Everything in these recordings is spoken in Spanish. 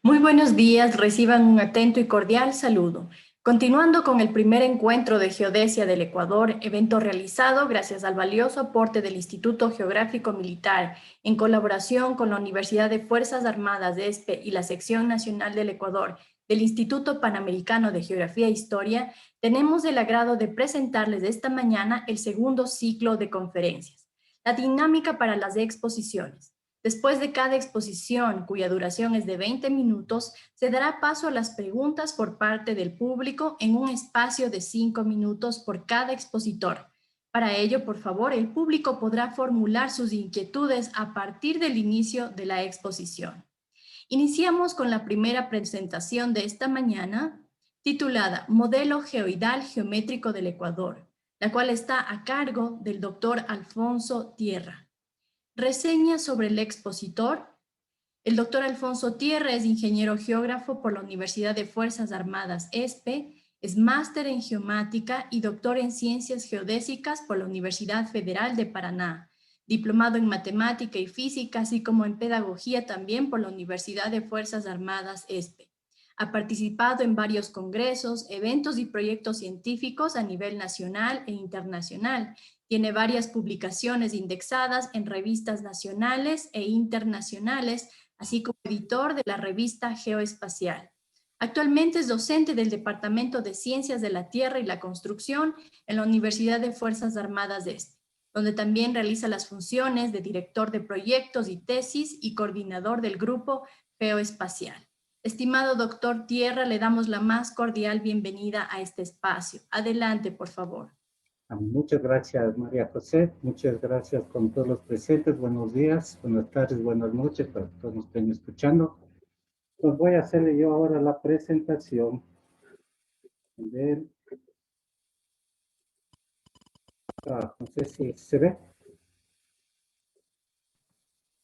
Muy buenos días, reciban un atento y cordial saludo. Continuando con el primer encuentro de geodesia del Ecuador, evento realizado gracias al valioso aporte del Instituto Geográfico Militar en colaboración con la Universidad de Fuerzas Armadas de ESPE y la Sección Nacional del Ecuador del Instituto Panamericano de Geografía e Historia, tenemos el agrado de presentarles esta mañana el segundo ciclo de conferencias, la dinámica para las exposiciones. Después de cada exposición, cuya duración es de 20 minutos, se dará paso a las preguntas por parte del público en un espacio de 5 minutos por cada expositor. Para ello, por favor, el público podrá formular sus inquietudes a partir del inicio de la exposición. Iniciamos con la primera presentación de esta mañana, titulada Modelo Geoidal Geométrico del Ecuador, la cual está a cargo del doctor Alfonso Tierra. Reseña sobre el expositor. El doctor Alfonso Tierra es ingeniero geógrafo por la Universidad de Fuerzas Armadas ESPE, es máster en geomática y doctor en ciencias geodésicas por la Universidad Federal de Paraná, diplomado en matemática y física, así como en pedagogía también por la Universidad de Fuerzas Armadas ESPE. Ha participado en varios congresos, eventos y proyectos científicos a nivel nacional e internacional. Tiene varias publicaciones indexadas en revistas nacionales e internacionales, así como editor de la revista Geoespacial. Actualmente es docente del Departamento de Ciencias de la Tierra y la Construcción en la Universidad de Fuerzas Armadas de Este, donde también realiza las funciones de director de proyectos y tesis y coordinador del grupo Geoespacial. Estimado doctor Tierra, le damos la más cordial bienvenida a este espacio. Adelante, por favor. Muchas gracias, María José. Muchas gracias con todos los presentes. Buenos días, buenas tardes, buenas noches para que todos nos estén escuchando. Pues voy a hacerle yo ahora la presentación del... no sé si se ve.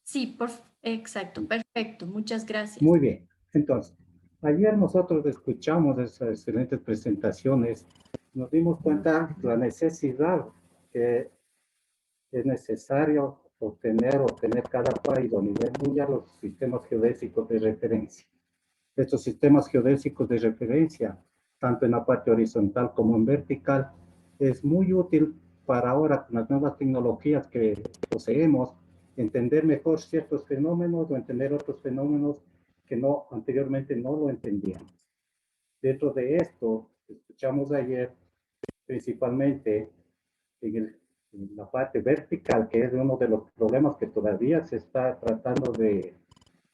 Sí, exacto, perfecto. Muchas gracias. Muy bien. Entonces, ayer nosotros escuchamos esas excelentes presentaciones. Nos dimos cuenta de la necesidad que es necesario obtener cada país a nivel mundial los sistemas geodésicos de referencia. Estos sistemas geodésicos de referencia, tanto en la parte horizontal como en vertical, es muy útil para ahora con las nuevas tecnologías que poseemos, entender mejor ciertos fenómenos o entender otros fenómenos que anteriormente no lo entendíamos. Dentro de esto, escuchamos ayer principalmente en la parte vertical, que es uno de los problemas que todavía se está tratando de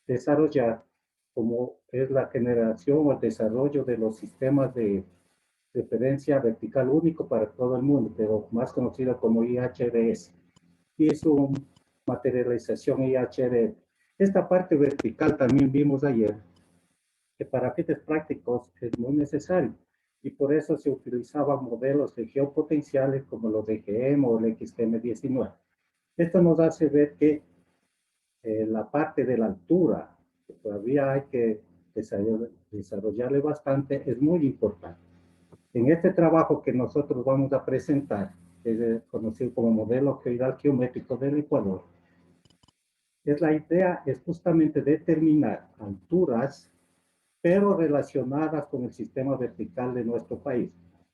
desarrollar, como es la generación o el desarrollo de los sistemas de referencia vertical único para todo el mundo, pero más conocido como IHRS, y su materialización IHR. Esta parte vertical también vimos ayer, que para fines prácticos es muy necesario, y por eso se utilizaban modelos de geopotenciales como los de GM o el XTM19. Esto nos hace ver que la parte de la altura, que todavía hay que desarrollarle bastante, es muy importante. En este trabajo que nosotros vamos a presentar, que es conocido como modelo geoidal geométrico del Ecuador, la idea es justamente determinar alturas, pero relacionadas con el sistema vertical de nuestro país.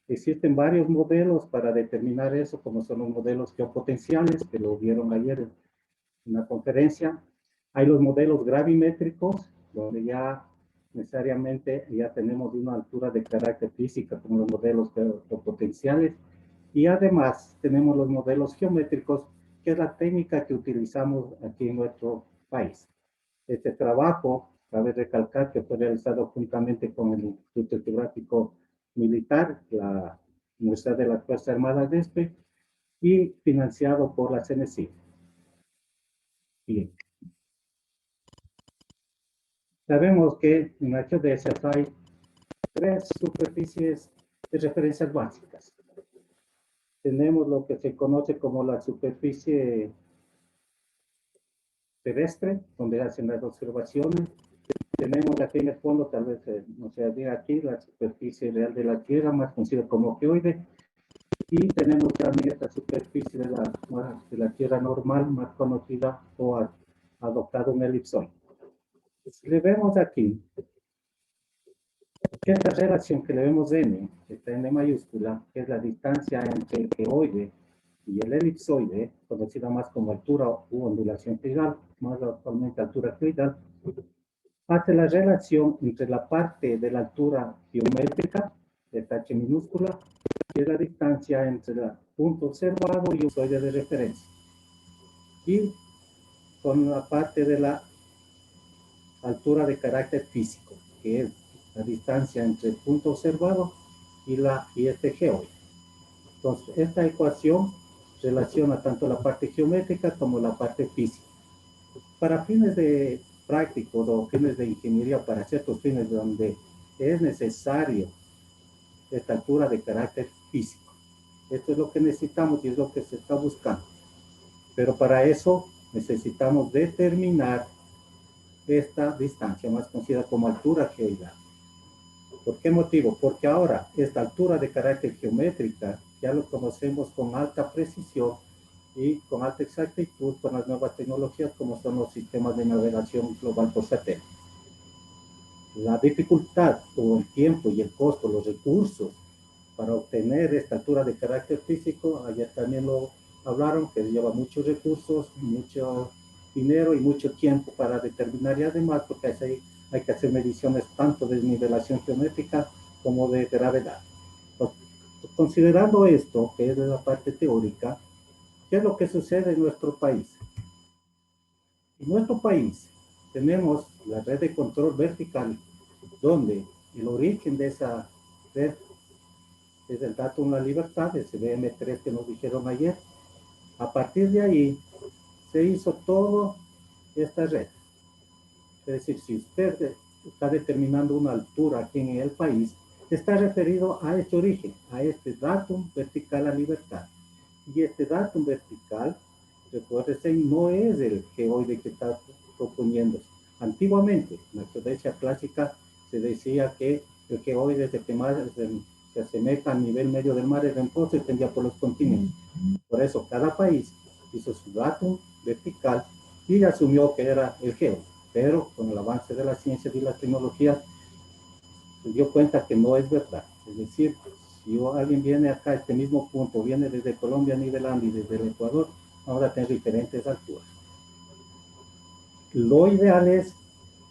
Existen varios modelos para determinar eso, como son los modelos geopotenciales, que lo vieron ayer en la conferencia. Hay los modelos gravimétricos, donde ya necesariamente ya tenemos una altura de carácter física, como los modelos geopotenciales. Y además tenemos los modelos geométricos, que es la técnica que utilizamos aquí en nuestro país. Este trabajo, cabe recalcar que fue realizado juntamente con el Instituto Geográfico Militar, la Universidad de las Fuerzas Armadas de ESPE, y financiado por la CNC. Bien. Sabemos que en la geodesia hay tres superficies de referencias básicas. Tenemos lo que se conoce como la superficie terrestre, donde hacen las observaciones. Tenemos aquí en el fondo, tal vez no se vea aquí, la superficie real de la Tierra, más conocida como geoide. Y tenemos también esta superficie de la Tierra normal, más conocida o adoptado un elipsoide. Si le vemos aquí, que esta relación que le vemos n, que está en mayúscula, que es la distancia entre el geoide y el elipsoide, conocida más como altura u ondulación geoidal, más actualmente altura geoidal, hace la relación entre la parte de la altura geométrica, esta h minúscula, que es la distancia entre el punto observado y el elipsoide de referencia, y con la parte de la altura de carácter físico, que es la distancia entre el punto observado y este geoide. Entonces, esta ecuación relaciona tanto la parte geométrica como la parte física. Para fines de prácticos o fines de ingeniería, para ciertos fines donde es necesario esta altura de carácter físico. Esto es lo que necesitamos y es lo que se está buscando. Pero para eso necesitamos determinar esta distancia, más conocida como altura geoidal. ¿Por qué motivo? Porque ahora esta altura de carácter geométrica ya lo conocemos con alta precisión y con alta exactitud con las nuevas tecnologías como son los sistemas de navegación global por satélite. La dificultad o el tiempo y el costo, los recursos para obtener esta altura de carácter físico, ayer también lo hablaron, que lleva muchos recursos, mucho dinero y mucho tiempo para determinar, y además porque hay que hacer mediciones tanto de nivelación geométrica como de gravedad. Entonces, considerando esto, que es de la parte teórica, ¿qué es lo que sucede en nuestro país? En nuestro país tenemos la red de control vertical, donde el origen de esa red es el dato La Libertad, ese BM3 que nos dijeron ayer. A partir de ahí se hizo toda esta red. Es decir, si usted está determinando una altura aquí en el país, está referido a este origen, a este datum vertical a libertad. Y este datum vertical, recuérdese, no es el geoide que está proponiendo. Antiguamente, en la geodesia clásica, se decía que el geoide se asemeja al nivel medio del mar, entonces se extendía por los continentes. Por eso, cada país hizo su datum vertical y asumió que era el geoide. Pero con el avance de la ciencia y la tecnología, se dio cuenta que no es verdad. Es decir, si alguien viene acá a este mismo punto, viene desde Colombia nivelando y desde el Ecuador, ahora tiene diferentes alturas. Lo ideal es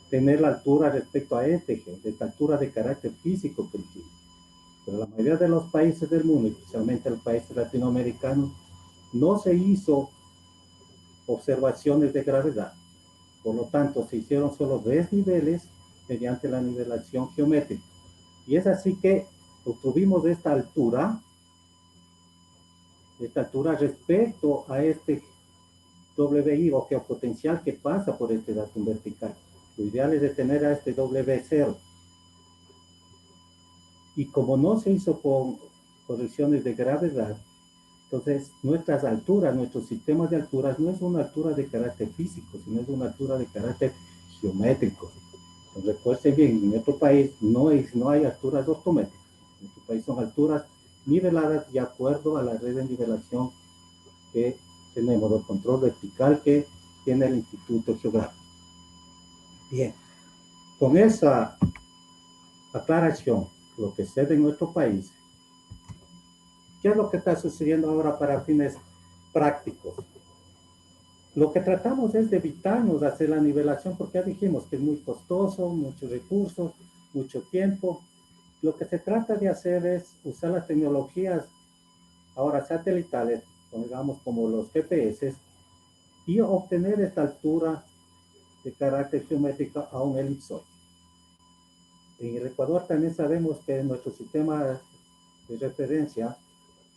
tener la altura respecto a este eje, esta altura de carácter físico primitivo. Pero la mayoría de los países del mundo, especialmente los países latinoamericanos, no se hizo observaciones de gravedad. Por lo tanto, se hicieron solo desniveles mediante la nivelación geométrica. Y es así que obtuvimos esta altura respecto a este WI o geopotencial que pasa por este datum vertical. Lo ideal es de tener a este W0. Y como no se hizo con correcciones de gravedad, entonces nuestras alturas, nuestros sistemas de alturas no es una altura de carácter físico, sino es una altura de carácter geométrico. Recuerden bien, en nuestro país no hay alturas ortométricas. En nuestro país son alturas niveladas de acuerdo a la red de nivelación que tenemos, el control vertical que tiene el Instituto Geográfico. Bien, con esa aclaración, lo que sucede en nuestro país, ¿qué es lo que está sucediendo ahora para fines prácticos? Lo que tratamos es de evitarnos hacer la nivelación porque ya dijimos que es muy costoso, muchos recursos, mucho tiempo. Lo que se trata de hacer es usar las tecnologías ahora satelitales, digamos como los GPS, y obtener esta altura de carácter geométrico a un elipsoide. En el Ecuador también sabemos que nuestro sistema de referencia,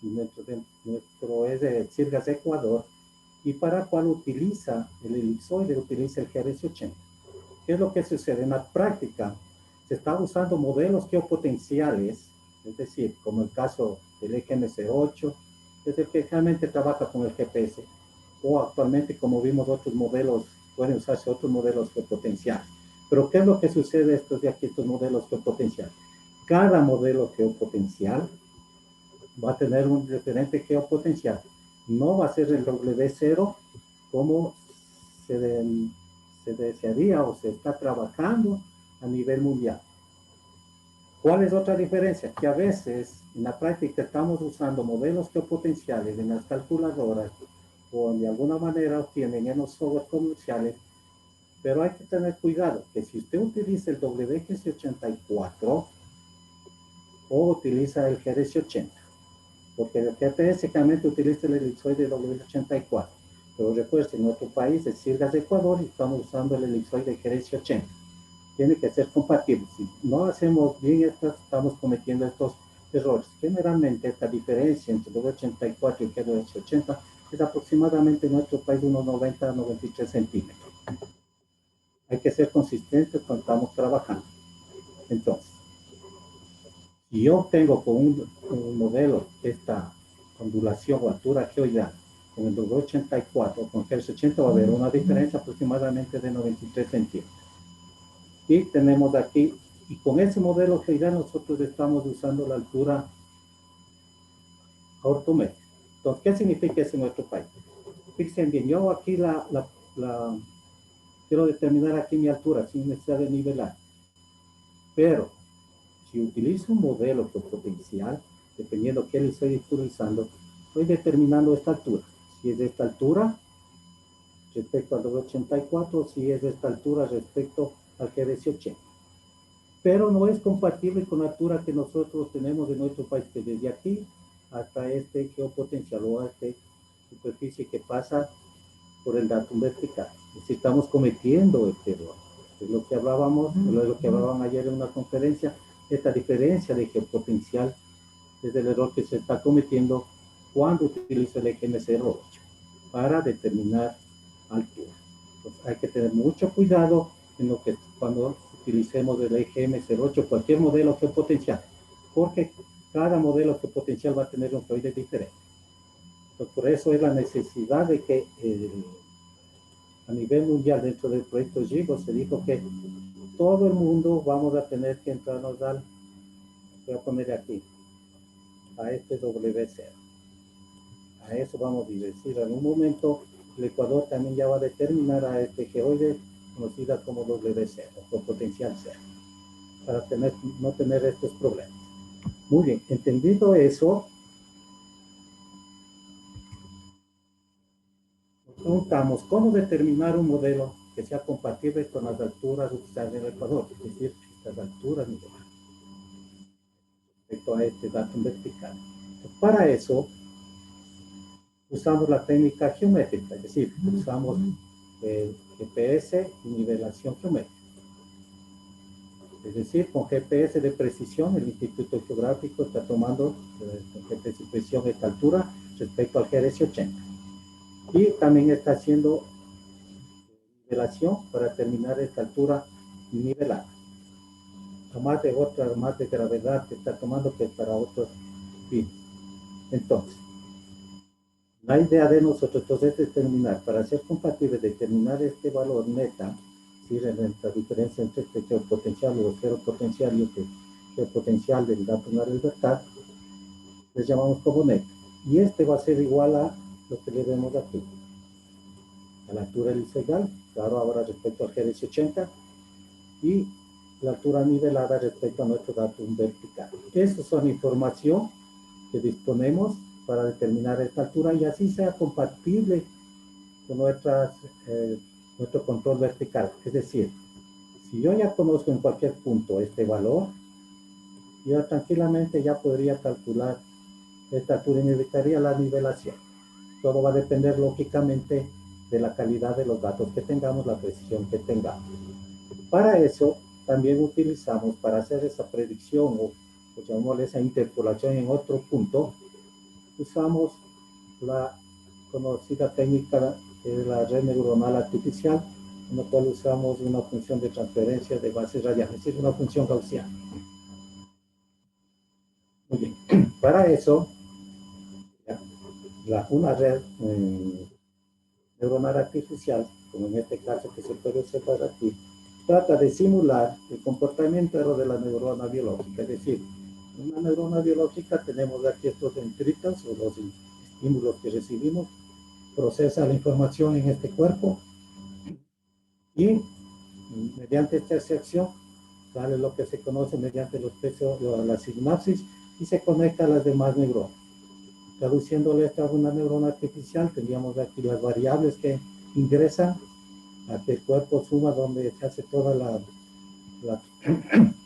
nuestro es el CIRGAS Ecuador, y para cual utiliza el elipsoide, utiliza el GRS-80. ¿Qué es lo que sucede? En la práctica, se está usando modelos geopotenciales, es decir, como el caso del EGM08, es el que realmente trabaja con el GPS, o actualmente, como vimos, otros modelos, pueden usarse otros modelos geopotenciales. Pero ¿qué es lo que sucede estos modelos geopotenciales? Cada modelo geopotencial va a tener un referente geopotencial. No va a ser el W0 como se desearía o se está trabajando a nivel mundial. ¿Cuál es otra diferencia? Que a veces en la práctica estamos usando modelos geopotenciales en las calculadoras o de alguna manera obtienen en los software comerciales, pero hay que tener cuidado que si usted utiliza el WGS84 o utiliza el GDS80, porque el GPS realmente utiliza el elipsoide W84, pero recuerden, en nuestro país es CIRGAS de Ecuador y estamos usando el elipsoide GDS80. Tiene que ser compatible. Si no hacemos bien esto, estamos cometiendo estos errores. Generalmente esta diferencia entre el W84 y el GDS80 es aproximadamente en nuestro país unos 90 a 93 centímetros. Hay que ser consistentes cuando estamos trabajando. Entonces, si yo tengo con un modelo esta ondulación o altura geoidal con el W84 o con el GDS80 va a haber una diferencia aproximadamente de 93 centímetros. Y tenemos aquí, y con ese modelo geoidal nosotros estamos usando la altura ortométrica. Entonces, ¿qué significa eso en nuestro país? Fíjense bien, yo aquí quiero determinar aquí mi altura sin necesidad de nivelar. Pero, si utilizo un modelo geopotencial, dependiendo qué le estoy utilizando, estoy determinando esta altura. Si es de esta altura, respecto al W84, si es de esta altura respecto al GDS80. Pero no es compatible con la altura que nosotros tenemos en nuestro país, que desde aquí hasta este geopotencial o a esta superficie que pasa por el datum vertical. Es decir, estamos cometiendo este error. Es lo que hablábamos, lo que hablaban ayer en una conferencia, esta diferencia de geopotencial es el error que se está cometiendo cuando utiliza el EGM08 para determinar altura. Entonces, hay que tener mucho cuidado en lo que cuando utilicemos el EGM08, cualquier modelo geopotencial, porque cada modelo geopotencial va a tener un geoide diferente. Entonces, por eso es la necesidad de que a nivel mundial, dentro del proyecto GIGO, se dijo que todo el mundo vamos a tener que entrarnos voy a poner aquí, a este W0. A eso vamos a decir, en un momento el Ecuador también ya va a determinar a este geoide conocida como W0, o potencial cero, para no tener estos problemas. Muy bien, entendido eso, nos preguntamos cómo determinar un modelo que sea compatible con las alturas utilizadas en el Ecuador, es decir, estas alturas niveladas, respecto a este datum vertical. Para eso, usamos la técnica geométrica, es decir, usamos el GPS y nivelación geométrica. Es decir, con GPS de precisión, el Instituto Geográfico está tomando con GPS de precisión esta altura respecto al GDS80. Y también está haciendo nivelación para determinar esta altura nivelada. Más de gravedad que está tomando que para otros fines. Entonces, la idea de nosotros entonces es determinar, para ser compatible, determinar este valor neta, es decir, la diferencia entre este geopotencial o cero potencial y este geopotencial del datum a la libertad, les llamamos como neta. Y este va a ser igual a lo que le vemos aquí, a la altura elipsoidal, claro, ahora respecto al GDS80, y la altura nivelada respecto a nuestro datum vertical. Esa son información que disponemos para determinar esta altura y así sea compatible con nuestro control vertical. Es decir, si yo ya conozco en cualquier punto este valor, yo tranquilamente ya podría calcular esta altura y necesitaría la nivelación. Todo va a depender lógicamente de la calidad de los datos que tengamos, la precisión que tengamos. Para eso también utilizamos, para hacer esa predicción o llamémosle esa interpolación en otro punto, usamos la conocida técnica de la red neuronal artificial, en la cual usamos una función de transferencia de bases radiales, es decir, una función gaussiana. Muy bien, para eso, una red neuronal artificial, como en este caso que se puede observar aquí, trata de simular el comportamiento de la neurona biológica, es decir, en una neurona biológica tenemos aquí estos dendritos o los estímulos que recibimos, procesa la información en este cuerpo Y mediante esta sección sale lo que se conoce mediante los pesos, la sinapsis, y se conecta a las demás neuronas. Traduciéndole esto a una neurona artificial, tendríamos aquí las variables que ingresan a que el cuerpo suma donde se hace toda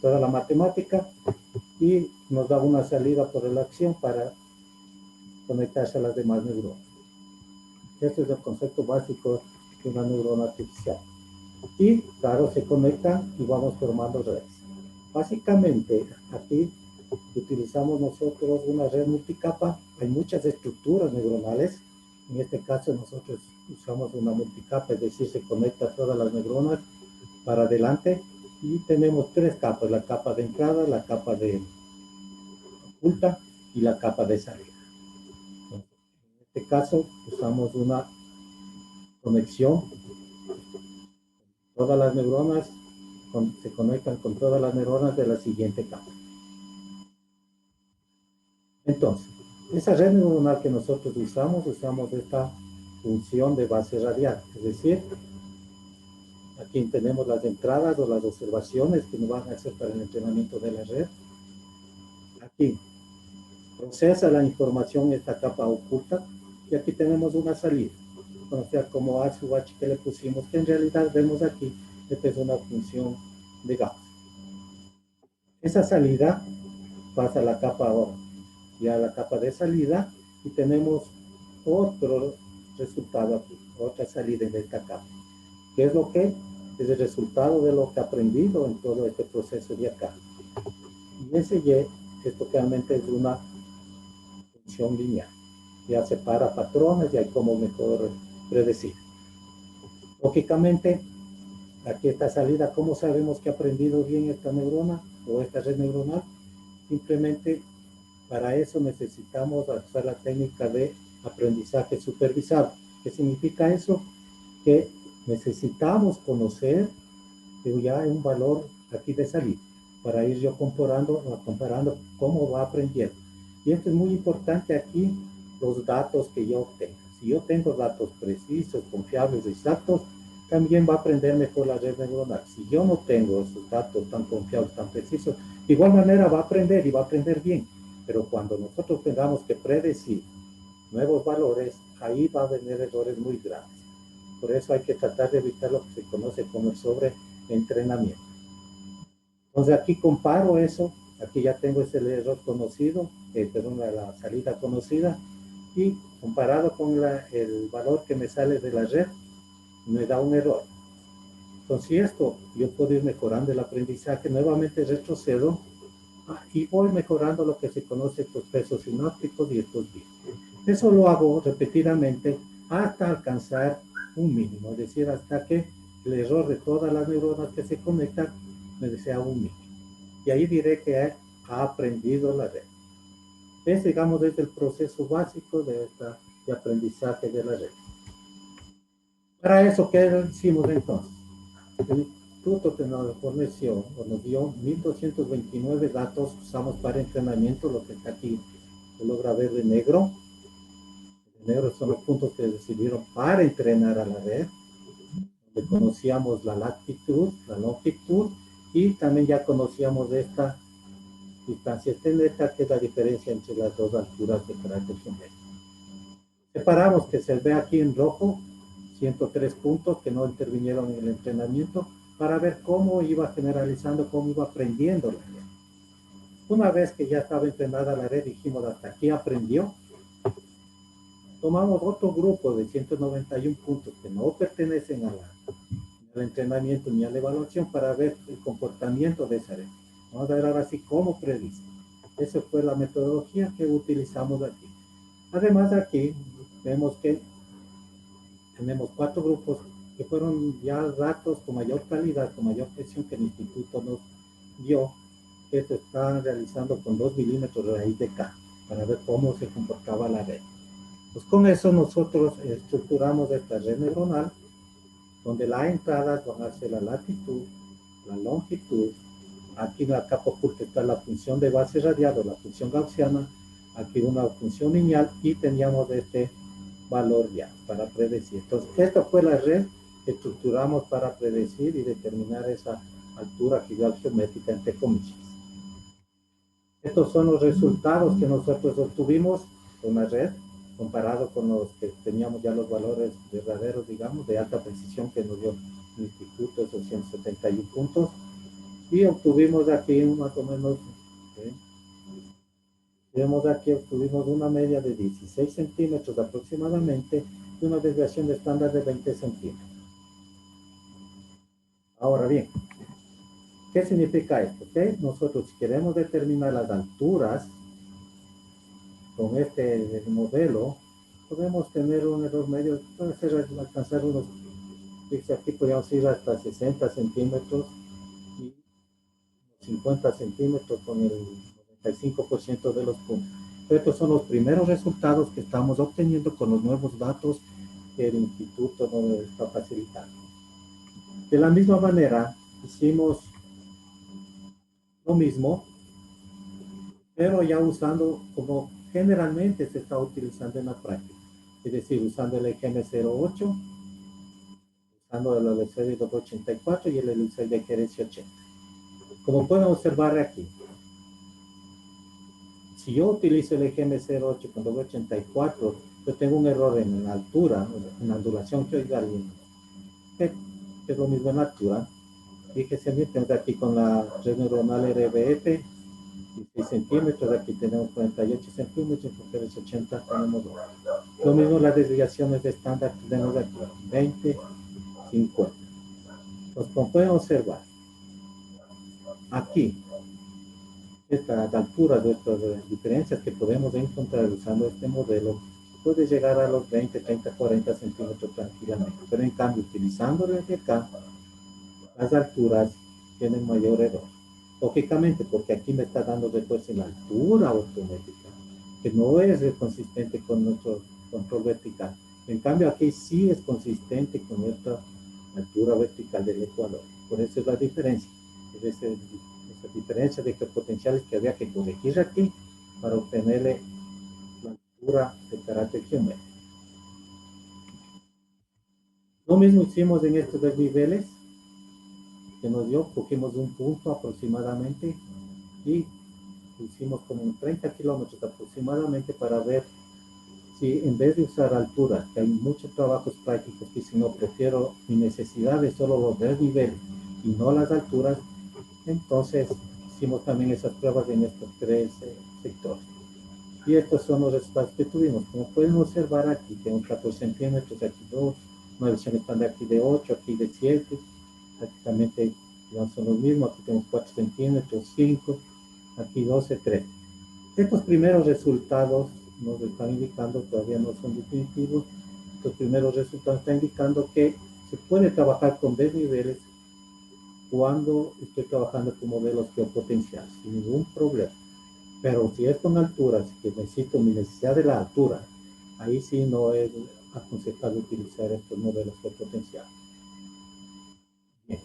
toda la matemática y nos da una salida por la acción para conectarse a las demás neuronas. Este es el concepto básico de una neurona artificial. Y claro, se conectan y vamos formando redes. Básicamente, aquí utilizamos nosotros una red multicapa. Hay muchas estructuras neuronales. En este caso, nosotros usamos una multicapa, es decir, se conecta todas las neuronas para adelante y tenemos tres capas: la capa de entrada, la capa de oculta y la capa de salida. En este caso, usamos una conexión. Todas las neuronas se conectan con todas las neuronas de la siguiente capa. Entonces, esa red neuronal que nosotros usamos esta función de base radial, es decir, aquí tenemos las entradas o las observaciones que nos van a hacer para el entrenamiento de la red. Aquí procesa la información esta capa oculta y aquí tenemos una salida, o sea, como A sub H que le pusimos, que en realidad vemos aquí, esta es una función de Gauss. Esa salida pasa a la capa ahora, ya a la capa de salida, y tenemos otro resultado aquí, otra salida en esta capa. ¿Qué es lo que? Es el resultado de lo que he aprendido en todo este proceso de acá. Y ese Y, esto realmente es una función lineal. Ya separa patrones y hay como mejor predecir. Lógicamente, aquí esta salida, ¿cómo sabemos que ha aprendido bien esta neurona o esta red neuronal? Simplemente para eso necesitamos usar la técnica de aprendizaje supervisado. ¿Qué significa eso? Que necesitamos conocer que ya hay un valor aquí de salida para ir yo comparando cómo va aprendiendo. Y esto es muy importante aquí, los datos que yo obtenga. Si yo tengo datos precisos, confiables, exactos, también va a aprender mejor la red neuronal. Si yo no tengo esos datos tan confiables, tan precisos, de igual manera va a aprender y va a aprender bien. Pero cuando nosotros tengamos que predecir nuevos valores, ahí va a venir errores muy graves. Por eso hay que tratar de evitar lo que se conoce como el sobreentrenamiento. Entonces aquí comparo eso, aquí ya tengo ese error conocido, perdón, la salida conocida, y comparado con el valor que me sale de la red, me da un error. Entonces esto, yo puedo ir mejorando el aprendizaje, nuevamente retrocedo, y voy mejorando lo que se conoce estos pesos sinápticos y estos bits. Eso lo hago repetidamente hasta alcanzar un mínimo, es decir, hasta que el error de todas las neuronas que se conectan me sea un mínimo. Y ahí diré que ha aprendido la red. Es, digamos, desde el proceso básico de aprendizaje de la red. Para eso, ¿qué hicimos entonces? El instituto que nos forneció o nos dio 1229 datos usamos para entrenamiento, lo que está aquí se logra ver de negro. De negro son los puntos que sirvieron para entrenar a la red, donde conocíamos la latitud, la longitud, y también ya conocíamos esta distancia esteleta, que es la diferencia entre las dos alturas de carácter geométrico. Separamos, que se ve aquí en rojo, 103 puntos que no intervinieron en el entrenamiento, para ver cómo iba generalizando, cómo iba aprendiendo la red. Una vez que ya estaba entrenada la red, dijimos, hasta aquí aprendió. Tomamos otro grupo de 191 puntos que no pertenecen al entrenamiento ni a la evaluación, para ver el comportamiento de esa red. Vamos a ver ahora sí cómo predice. Esa fue la metodología que utilizamos aquí. Además, aquí vemos que tenemos 4 grupos que fueron ya datos con mayor calidad, con mayor presión, que el instituto nos dio. Esto está realizando con 2 milímetros de raíz de K, para ver cómo se comportaba la red. Pues con eso nosotros estructuramos esta red neuronal, donde las entradas van a ser la latitud, la longitud. Aquí en la capa oculta está la función de base radial o la función gaussiana, aquí una función lineal, y teníamos este valor ya para predecir. Entonces, esta fue la red estructuramos para predecir y determinar esa altura geométrica entre comillas. Estos son los resultados que nosotros obtuvimos con la red, comparado con los que teníamos ya los valores verdaderos, digamos, de alta precisión que nos dio el instituto, esos 171 puntos. Y obtuvimos aquí más o menos, vemos aquí, obtuvimos una media de 16 centímetros aproximadamente y una desviación de estándar de 20 centímetros. Ahora bien, ¿qué significa esto? Que nosotros, si queremos determinar las alturas con este modelo, podemos tener un error medio, puede ser alcanzar unos, dice aquí podríamos ir hasta 60 centímetros y 50 centímetros con el 95% de los puntos. Estos son los primeros resultados que estamos obteniendo con los nuevos datos que el instituto nos está facilitando. De la misma manera, hicimos lo mismo, pero ya usando como generalmente se está utilizando en la práctica. Es decir, usando el EGM08, usando el LCD 284 y el LCD Gerencia 80. Como pueden observar aquí, si yo utilizo el EGM08 con 284, yo tengo un error en la altura, en la ondulación que es lo mismo en la altura. Fíjense bien, tenemos aquí con la red neuronal RBF, 16 centímetros, aquí tenemos 48 centímetros, porque es 80 tenemos 2. Lo mismo las desviaciones de estándar que tenemos aquí, 20, 50. Entonces, como pueden observar, aquí, estas alturas de estas diferencias que podemos encontrar usando este modelo, puede llegar a los 20, 30, 40 centímetros tranquilamente. Pero en cambio, utilizándolo de acá, las alturas tienen mayor error. Lógicamente, porque aquí me está dando después en la altura automática, que no es consistente con nuestro control vertical. En cambio, aquí sí es consistente con nuestra altura vertical del ecuador. Por eso es la diferencia. Es esa diferencia de potenciales que había que corregir aquí para obtenerle la altura de carácter geométrico. Lo mismo hicimos en estos desniveles que nos dio, cogimos un punto aproximadamente y hicimos como 30 kilómetros aproximadamente para ver si en vez de usar alturas, que hay muchos trabajos prácticos que si no prefiero mi necesidad de solo los desniveles y no las alturas, entonces hicimos también esas pruebas en estos tres sectores. Y estos son los resultados que tuvimos. Como pueden observar aquí, tengo 14 centímetros, aquí 2, una versión estándar aquí de 8, aquí de 7, prácticamente son los mismos, aquí tenemos 4 centímetros, 5, aquí 12, 3. Estos primeros resultados nos están indicando, todavía no son definitivos, estos primeros resultados están indicando que se puede trabajar con desniveles cuando estoy trabajando con modelos geopotenciales, sin ningún problema. Pero si es con alturas, que necesito mi necesidad de la altura, ahí sí no es aconsejable utilizar estos modelos geopotenciales. Bien.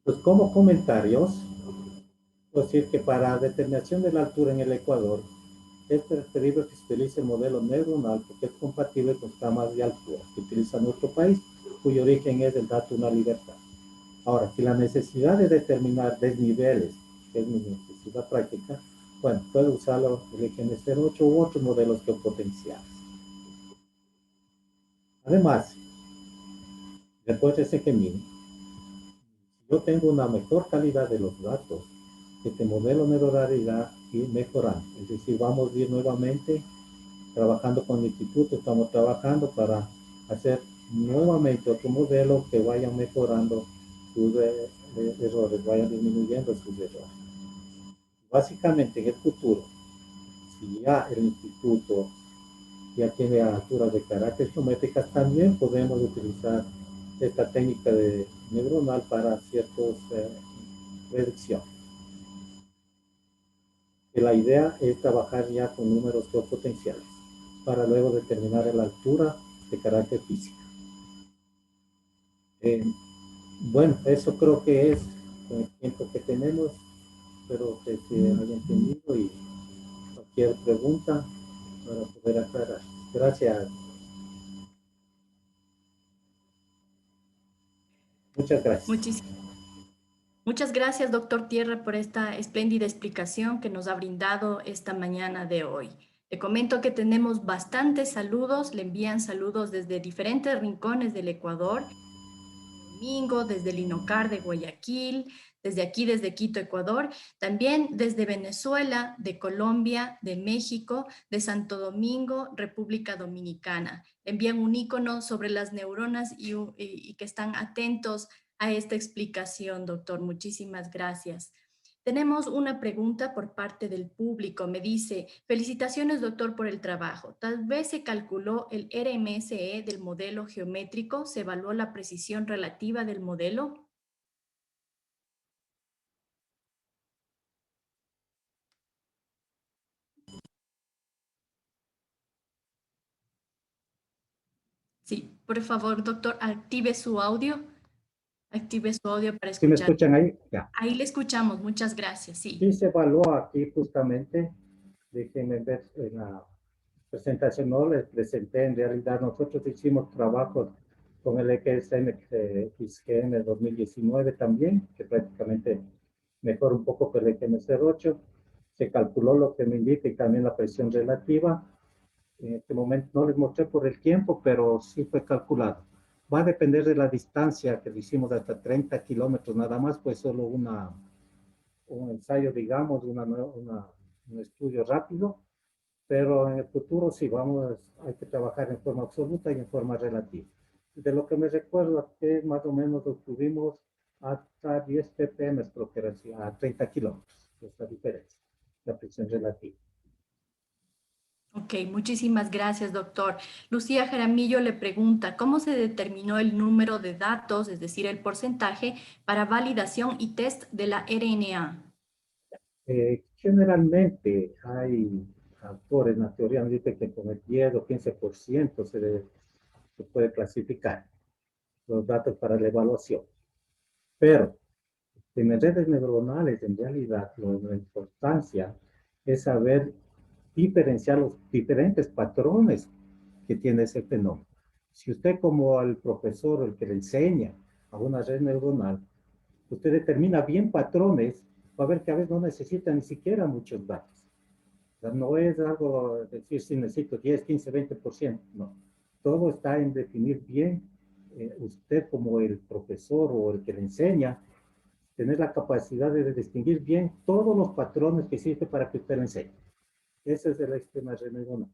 Pues como comentarios, puedo decir que para determinación de la altura en el Ecuador, es preferible que se utilice el modelo neuronal porque es compatible con escamas de altura que utiliza nuestro país, cuyo origen es el dato una libertad. Ahora, si la necesidad de determinar desniveles, que es mi necesidad práctica, bueno, puedo usarlo el EGM08 u otros modelos geopotenciales. Además, después de ese si yo tengo una mejor calidad de los datos, este modelo neuronal irá ir mejorando. Es decir, vamos a ir nuevamente trabajando con el instituto, estamos trabajando para hacer nuevamente otro modelo que vaya mejorando sus errores, vayan disminuyendo sus errores. Básicamente en el futuro, si ya el instituto ya tiene alturas de carácter geométricas, también podemos utilizar esta técnica de neuronal para ciertas predicciones. Y la idea es trabajar ya con números geopotenciales para luego determinar la altura de carácter físico. Bueno, eso creo que es con el tiempo que tenemos. Espero que se haya entendido y cualquier pregunta para poder aclarar. Gracias. Muchas gracias. Muchas gracias, doctor Tierra, por esta espléndida explicación que nos ha brindado esta mañana de hoy. Le comento que tenemos bastantes saludos, le envían saludos desde diferentes rincones del Ecuador, Domingo, desde el Inocar de Guayaquil, desde aquí, desde Quito, Ecuador, también desde Venezuela, de Colombia, de México, de Santo Domingo, República Dominicana. Envían un icono sobre las neuronas y que están atentos a esta explicación, doctor. Muchísimas gracias. Tenemos una pregunta por parte del público. Me dice, felicitaciones, doctor, por el trabajo. Tal vez se calculó el RMSE del modelo geométrico, se evaluó la precisión relativa del modelo. Sí, por favor, doctor, active su audio. Active su audio para ¿Sí me escuchar. escuchan ahí? Ya. Ahí le escuchamos. Muchas gracias. Sí, Sí. se evalúa aquí justamente. Déjenme ver en la presentación, no les presenté. En realidad, nosotros hicimos trabajos con el XM, XGM 2019 también, que prácticamente mejora un poco que el XM08. Se calculó lo que me indica y también la presión relativa. En este momento no les mostré por el tiempo, pero sí fue calculado. Va a depender de la distancia que lo hicimos hasta 30 kilómetros nada más, pues solo un ensayo, digamos, un estudio rápido, pero en el futuro sí hay que trabajar en forma absoluta y en forma relativa. De lo que me recuerdo, que más o menos lo tuvimos hasta 10 ppm, creo que era así, a 30 kilómetros, esta diferencia, la presión relativa. Ok, muchísimas gracias, doctor. Lucía Jaramillo le pregunta, ¿cómo se determinó el número de datos, es decir, el porcentaje, para validación y test de la RNA? Generalmente hay autores, en la teoría nos dice que con el 10 o 15% se puede clasificar los datos para la evaluación. Pero en redes neuronales, en realidad, la importancia es saber diferenciar los diferentes patrones que tiene ese fenómeno. Si usted como el profesor, el que le enseña a una red neuronal, usted determina bien patrones, va a ver que a veces no necesita ni siquiera muchos datos. O sea, no es algo decir si necesito 10, 15, 20%, no. Todo está en definir bien usted como el profesor o el que le enseña, tener la capacidad de distinguir bien todos los patrones que existen para que usted le enseñe. Ese es el esquema neuronal.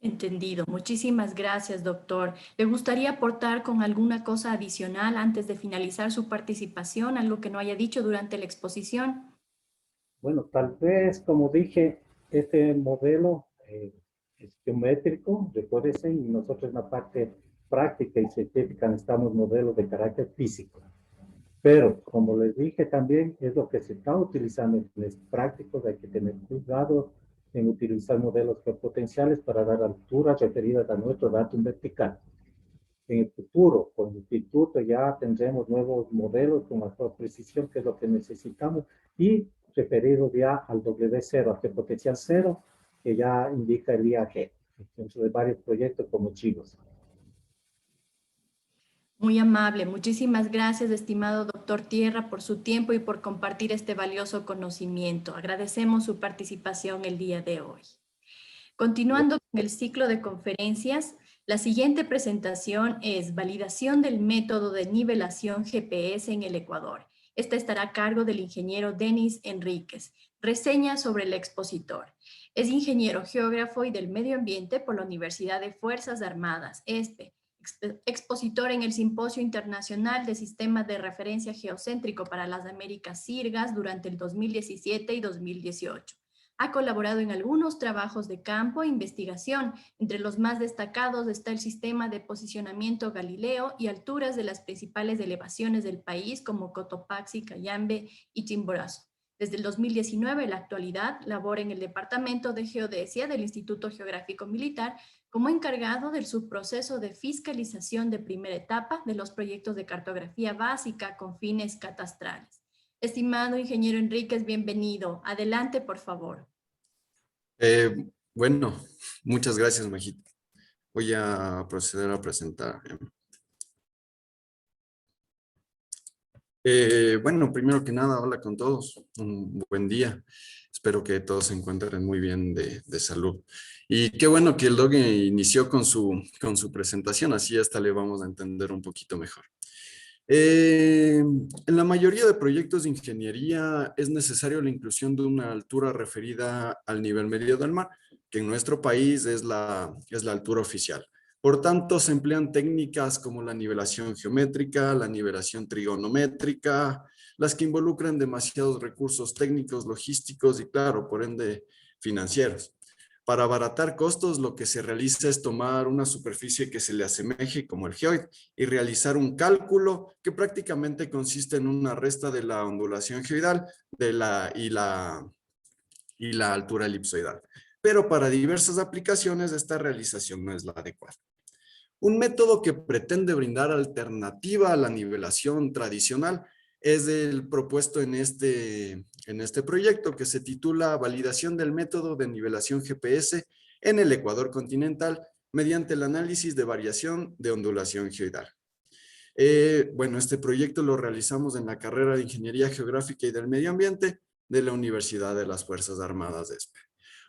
Entendido. Muchísimas gracias, doctor. ¿Le gustaría aportar con alguna cosa adicional antes de finalizar su participación, algo que no haya dicho durante la exposición? Bueno, tal vez, como dije, este modelo es geométrico, recuérdense, y nosotros en la parte práctica y científica necesitamos modelos de carácter físico. Pero, como les dije también, es lo que se está utilizando en los prácticos, hay que tener cuidado en utilizar modelos geopotenciales para dar alturas referidas a nuestro dato vertical. En el futuro, con el instituto ya tendremos nuevos modelos con mejor precisión, que es lo que necesitamos, y referidos ya al W0, al geopotencial cero, que ya indica el IAG, dentro de varios proyectos como Chivos. Muy amable. Muchísimas gracias, estimado doctor Tierra, por su tiempo y por compartir este valioso conocimiento. Agradecemos su participación el día de hoy. Continuando con el ciclo de conferencias, la siguiente presentación es Validación del método de nivelación GPS en el Ecuador. Esta estará a cargo del ingeniero Denis Enríquez. Reseña sobre el expositor. Es ingeniero geógrafo y del medio ambiente por la Universidad de Fuerzas Armadas, ESPE. Expositor en el Simposio Internacional de Sistemas de Referencia Geocéntrico para las Américas SIRGAS durante el 2017 y 2018. Ha colaborado en algunos trabajos de campo e investigación. Entre los más destacados está el sistema de posicionamiento Galileo y alturas de las principales elevaciones del país como Cotopaxi, Cayambe y Chimborazo. Desde el 2019 a la actualidad labora en el Departamento de Geodesia del Instituto Geográfico Militar como encargado del subproceso de fiscalización de primera etapa de los proyectos de cartografía básica con fines catastrales. Estimado ingeniero Enríquez, bienvenido. Adelante, por favor. Bueno, muchas gracias, Majita. Voy a proceder a presentar. Bueno, primero que nada, hola con todos. Un buen día. Espero que todos se encuentren muy bien de salud. Y qué bueno que el Dog inició con su presentación, así hasta le vamos a entender un poquito mejor. En la mayoría de proyectos de ingeniería es necesario la inclusión de una altura referida al nivel medio del mar, que en nuestro país es la altura oficial. Por tanto, se emplean técnicas como la nivelación geométrica, la nivelación trigonométrica, las que involucran demasiados recursos técnicos, logísticos y, claro, por ende, financieros. Para abaratar costos, lo que se realiza es tomar una superficie que se le asemeje como el geoide y realizar un cálculo que prácticamente consiste en una resta de la ondulación geoidal y la altura elipsoidal. Pero para diversas aplicaciones esta realización no es la adecuada. Un método que pretende brindar alternativa a la nivelación tradicional es el propuesto en este proyecto, que se titula Validación del método de nivelación GPS en el Ecuador continental mediante el análisis de variación de ondulación geoidal. Bueno, este proyecto lo realizamos en la carrera de Ingeniería Geográfica y del Medio Ambiente de la Universidad de las Fuerzas Armadas de ESPE.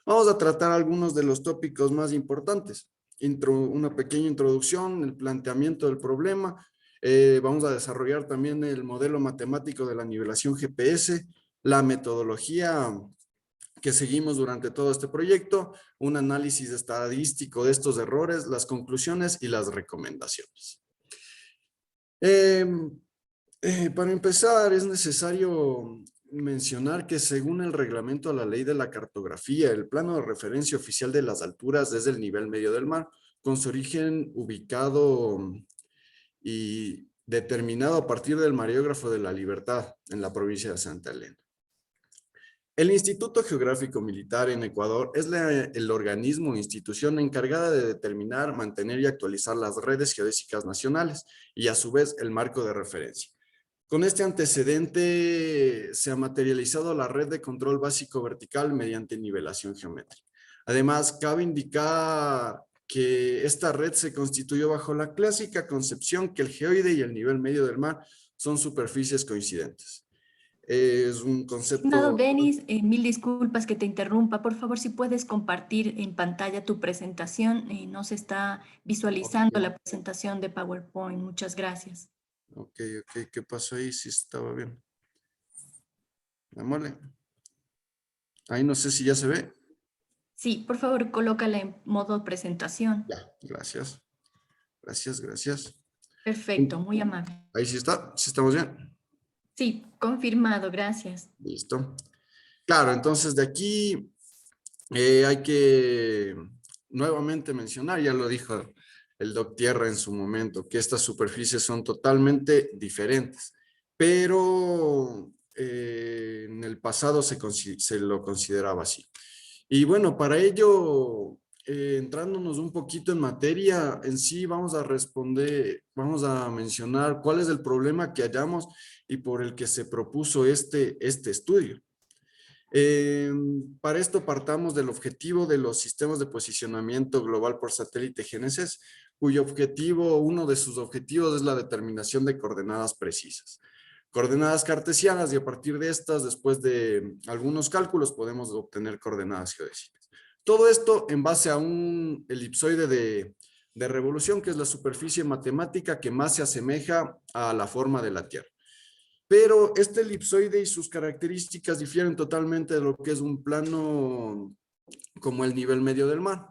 Vamos a tratar algunos de los tópicos más importantes. Una pequeña introducción, el planteamiento del problema. Vamos a desarrollar también el modelo matemático de la nivelación GPS, la metodología que seguimos durante todo este proyecto, un análisis estadístico de estos errores, las conclusiones y las recomendaciones. Para empezar, es necesario mencionar que según el reglamento a la ley de la cartografía, el plano de referencia oficial de las alturas desde el nivel medio del mar, con su origen ubicado y determinado a partir del Mareógrafo de la Libertad en la provincia de Santa Elena. El Instituto Geográfico Militar en Ecuador es el organismo o institución encargada de determinar, mantener y actualizar las redes geodésicas nacionales y a su vez el marco de referencia. Con este antecedente se ha materializado la red de control básico vertical mediante nivelación geométrica. Además, cabe indicar que esta red se constituyó bajo la clásica concepción que el geoide y el nivel medio del mar son superficies coincidentes. Es un Estimado concepto... Denis, mil disculpas que te interrumpa. Por favor, si puedes compartir en pantalla tu presentación. No se está visualizando Ok, la presentación de PowerPoint. Muchas gracias. ok. ¿Qué pasó ahí? Sí estaba bien. Démosle. Ahí no sé si ya se ve. Sí, por favor, colócala en modo presentación. Ya, gracias. Gracias. Perfecto, muy amable. Ahí sí está. Sí estamos bien. Sí, confirmado, gracias. Listo. Claro, entonces de aquí hay que nuevamente mencionar, ya lo dijo el Doc Tierra en su momento, que estas superficies son totalmente diferentes, pero en el pasado se lo consideraba así. Y bueno, para ello, entrándonos un poquito en materia, en sí vamos a mencionar cuál es el problema que hallamos y por el que se propuso este estudio. Para esto partamos del objetivo de los sistemas de posicionamiento global por satélite GNSS, cuyo objetivo, uno de sus objetivos es la determinación de coordenadas precisas. Coordenadas cartesianas, y a partir de estas, después de algunos cálculos, podemos obtener coordenadas geodésicas. Todo esto en base a un elipsoide de revolución, que es la superficie matemática que más se asemeja a la forma de la Tierra. Pero este elipsoide y sus características difieren totalmente de lo que es un plano como el nivel medio del mar.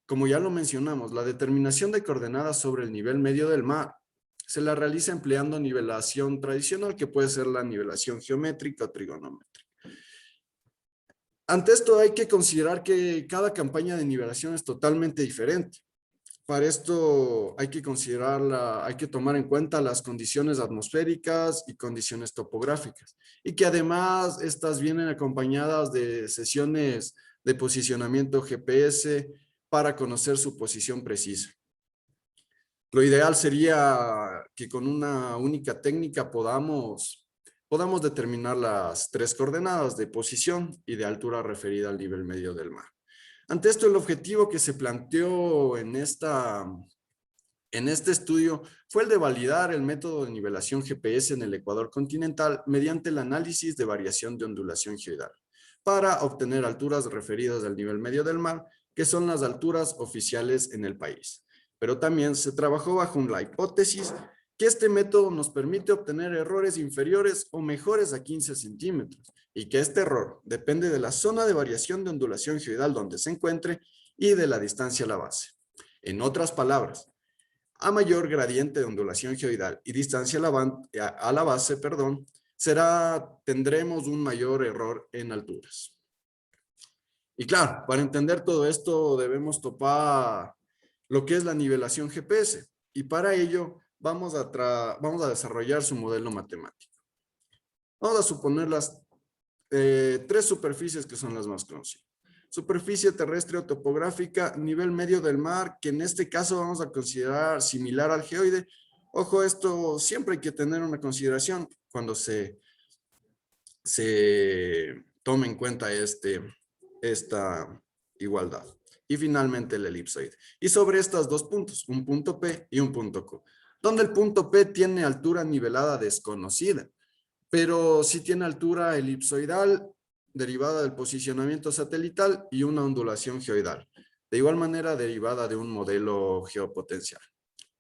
Como ya lo mencionamos, la determinación de coordenadas sobre el nivel medio del mar se la realiza empleando nivelación tradicional, que puede ser la nivelación geométrica o trigonométrica. Ante esto hay que considerar que cada campaña de nivelación es totalmente diferente. Para esto hay que tomar en cuenta las condiciones atmosféricas y condiciones topográficas, y que además estas vienen acompañadas de sesiones de posicionamiento GPS para conocer su posición precisa. Lo ideal sería que con una única técnica podamos determinar las tres coordenadas de posición y de altura referida al nivel medio del mar. Ante esto, el objetivo que se planteó en esta En este estudio fue el de validar el método de nivelación GPS en el Ecuador continental mediante el análisis de variación de ondulación geoidal para obtener alturas referidas al nivel medio del mar, que son las alturas oficiales en el país. Pero también se trabajó bajo la hipótesis que este método nos permite obtener errores inferiores o mejores a 15 centímetros y que este error depende de la zona de variación de ondulación geoidal donde se encuentre y de la distancia a la base. En otras palabras, a mayor gradiente de ondulación geoidal y distancia a la base, tendremos un mayor error en alturas. Y claro, para entender todo esto debemos topar lo que es la nivelación GPS y para ello vamos a desarrollar su modelo matemático. Vamos a suponer las tres superficies que son las más conocidas. Superficie terrestre o topográfica, nivel medio del mar, que en este caso vamos a considerar similar al geoide. Ojo, esto siempre hay que tener una consideración cuando se tome en cuenta esta igualdad. Y finalmente el elipsoide. Y sobre estos dos puntos, un punto P y un punto Q, donde el punto P tiene altura nivelada desconocida, pero sí tiene altura elipsoidal derivada del posicionamiento satelital y una ondulación geoidal. De igual manera derivada de un modelo geopotencial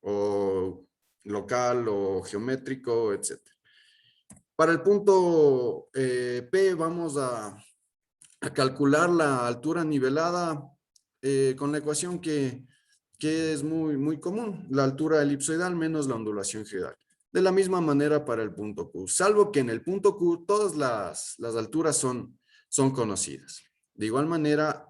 o local o geométrico, etc. Para el punto P vamos a calcular la altura nivelada con la ecuación que es muy común, la altura elipsoidal menos la ondulación geoidal. De la misma manera para el punto Q, salvo que en el punto Q todas las alturas son conocidas. De igual manera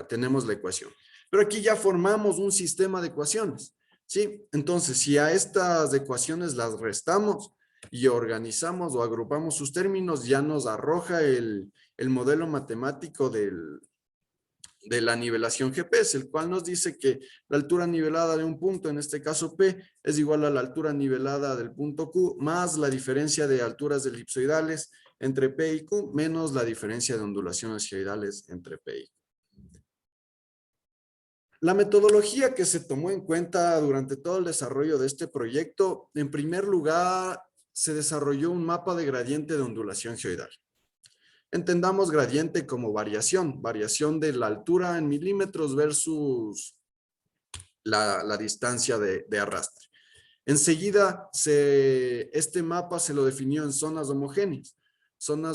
tenemos la ecuación. Pero aquí ya formamos un sistema de ecuaciones, ¿sí? Entonces, si a estas ecuaciones las restamos y organizamos o agrupamos sus términos, ya nos arroja el modelo matemático de la nivelación GPS, el cual nos dice que la altura nivelada de un punto, en este caso P, es igual a la altura nivelada del punto Q más la diferencia de alturas elipsoidales entre P y Q menos la diferencia de ondulaciones geoidales entre P y Q. La metodología que se tomó en cuenta durante todo el desarrollo de este proyecto, en primer lugar, se desarrolló un mapa de gradiente de ondulación geoidal. Entendamos gradiente como variación de la altura en milímetros versus la distancia de arrastre. Enseguida, este mapa se lo definió en zonas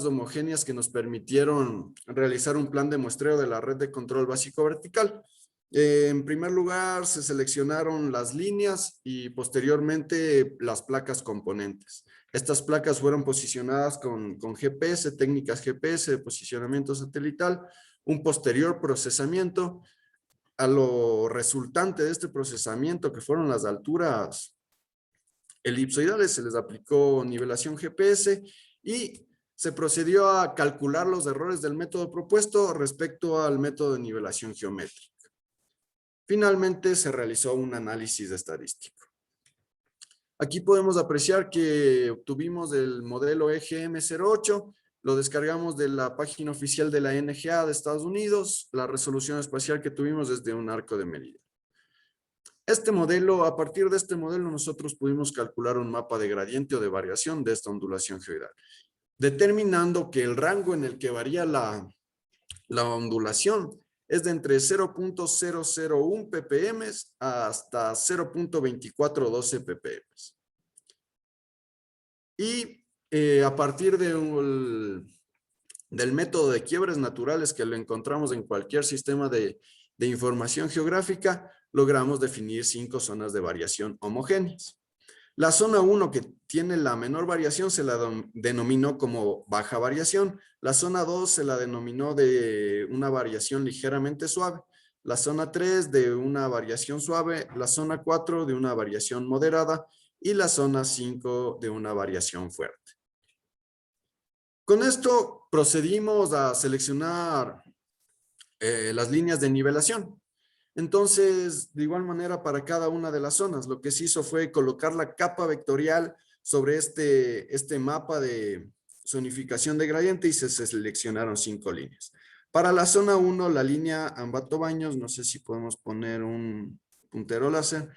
homogéneas que nos permitieron realizar un plan de muestreo de la red de control básico vertical. En primer lugar, se seleccionaron las líneas y posteriormente las placas componentes. Estas placas fueron posicionadas con GPS, técnicas GPS de posicionamiento satelital, un posterior procesamiento. A lo resultante de este procesamiento, que fueron las alturas elipsoidales, se les aplicó nivelación GPS y se procedió a calcular los errores del método propuesto respecto al método de nivelación geométrica. Finalmente, se realizó un análisis estadístico. Aquí podemos apreciar que obtuvimos el modelo EGM08, lo descargamos de la página oficial de la NGA de Estados Unidos, la resolución espacial que tuvimos es de un arco de medida. A partir de este modelo nosotros pudimos calcular un mapa de gradiente o de variación de esta ondulación geoidal, determinando que el rango en el que varía la ondulación es de entre 0.001 ppm hasta 0.2412 ppm. Y a partir del método de quiebres naturales que lo encontramos en cualquier sistema de información geográfica, logramos definir 5 zonas de variación homogéneas. La zona 1, que tiene la menor variación, se la denominó como baja variación. La zona 2 se la denominó de una variación ligeramente suave. La zona 3 de una variación suave. La zona 4 de una variación moderada. Y la zona 5 de una variación fuerte. Con esto procedimos a seleccionar las líneas de nivelación. Entonces, de igual manera para cada una de las zonas, lo que se hizo fue colocar la capa vectorial sobre este mapa de zonificación de gradiente y se seleccionaron 5 líneas. Para la zona 1, la línea Ambato Baños, no sé si podemos poner un puntero láser.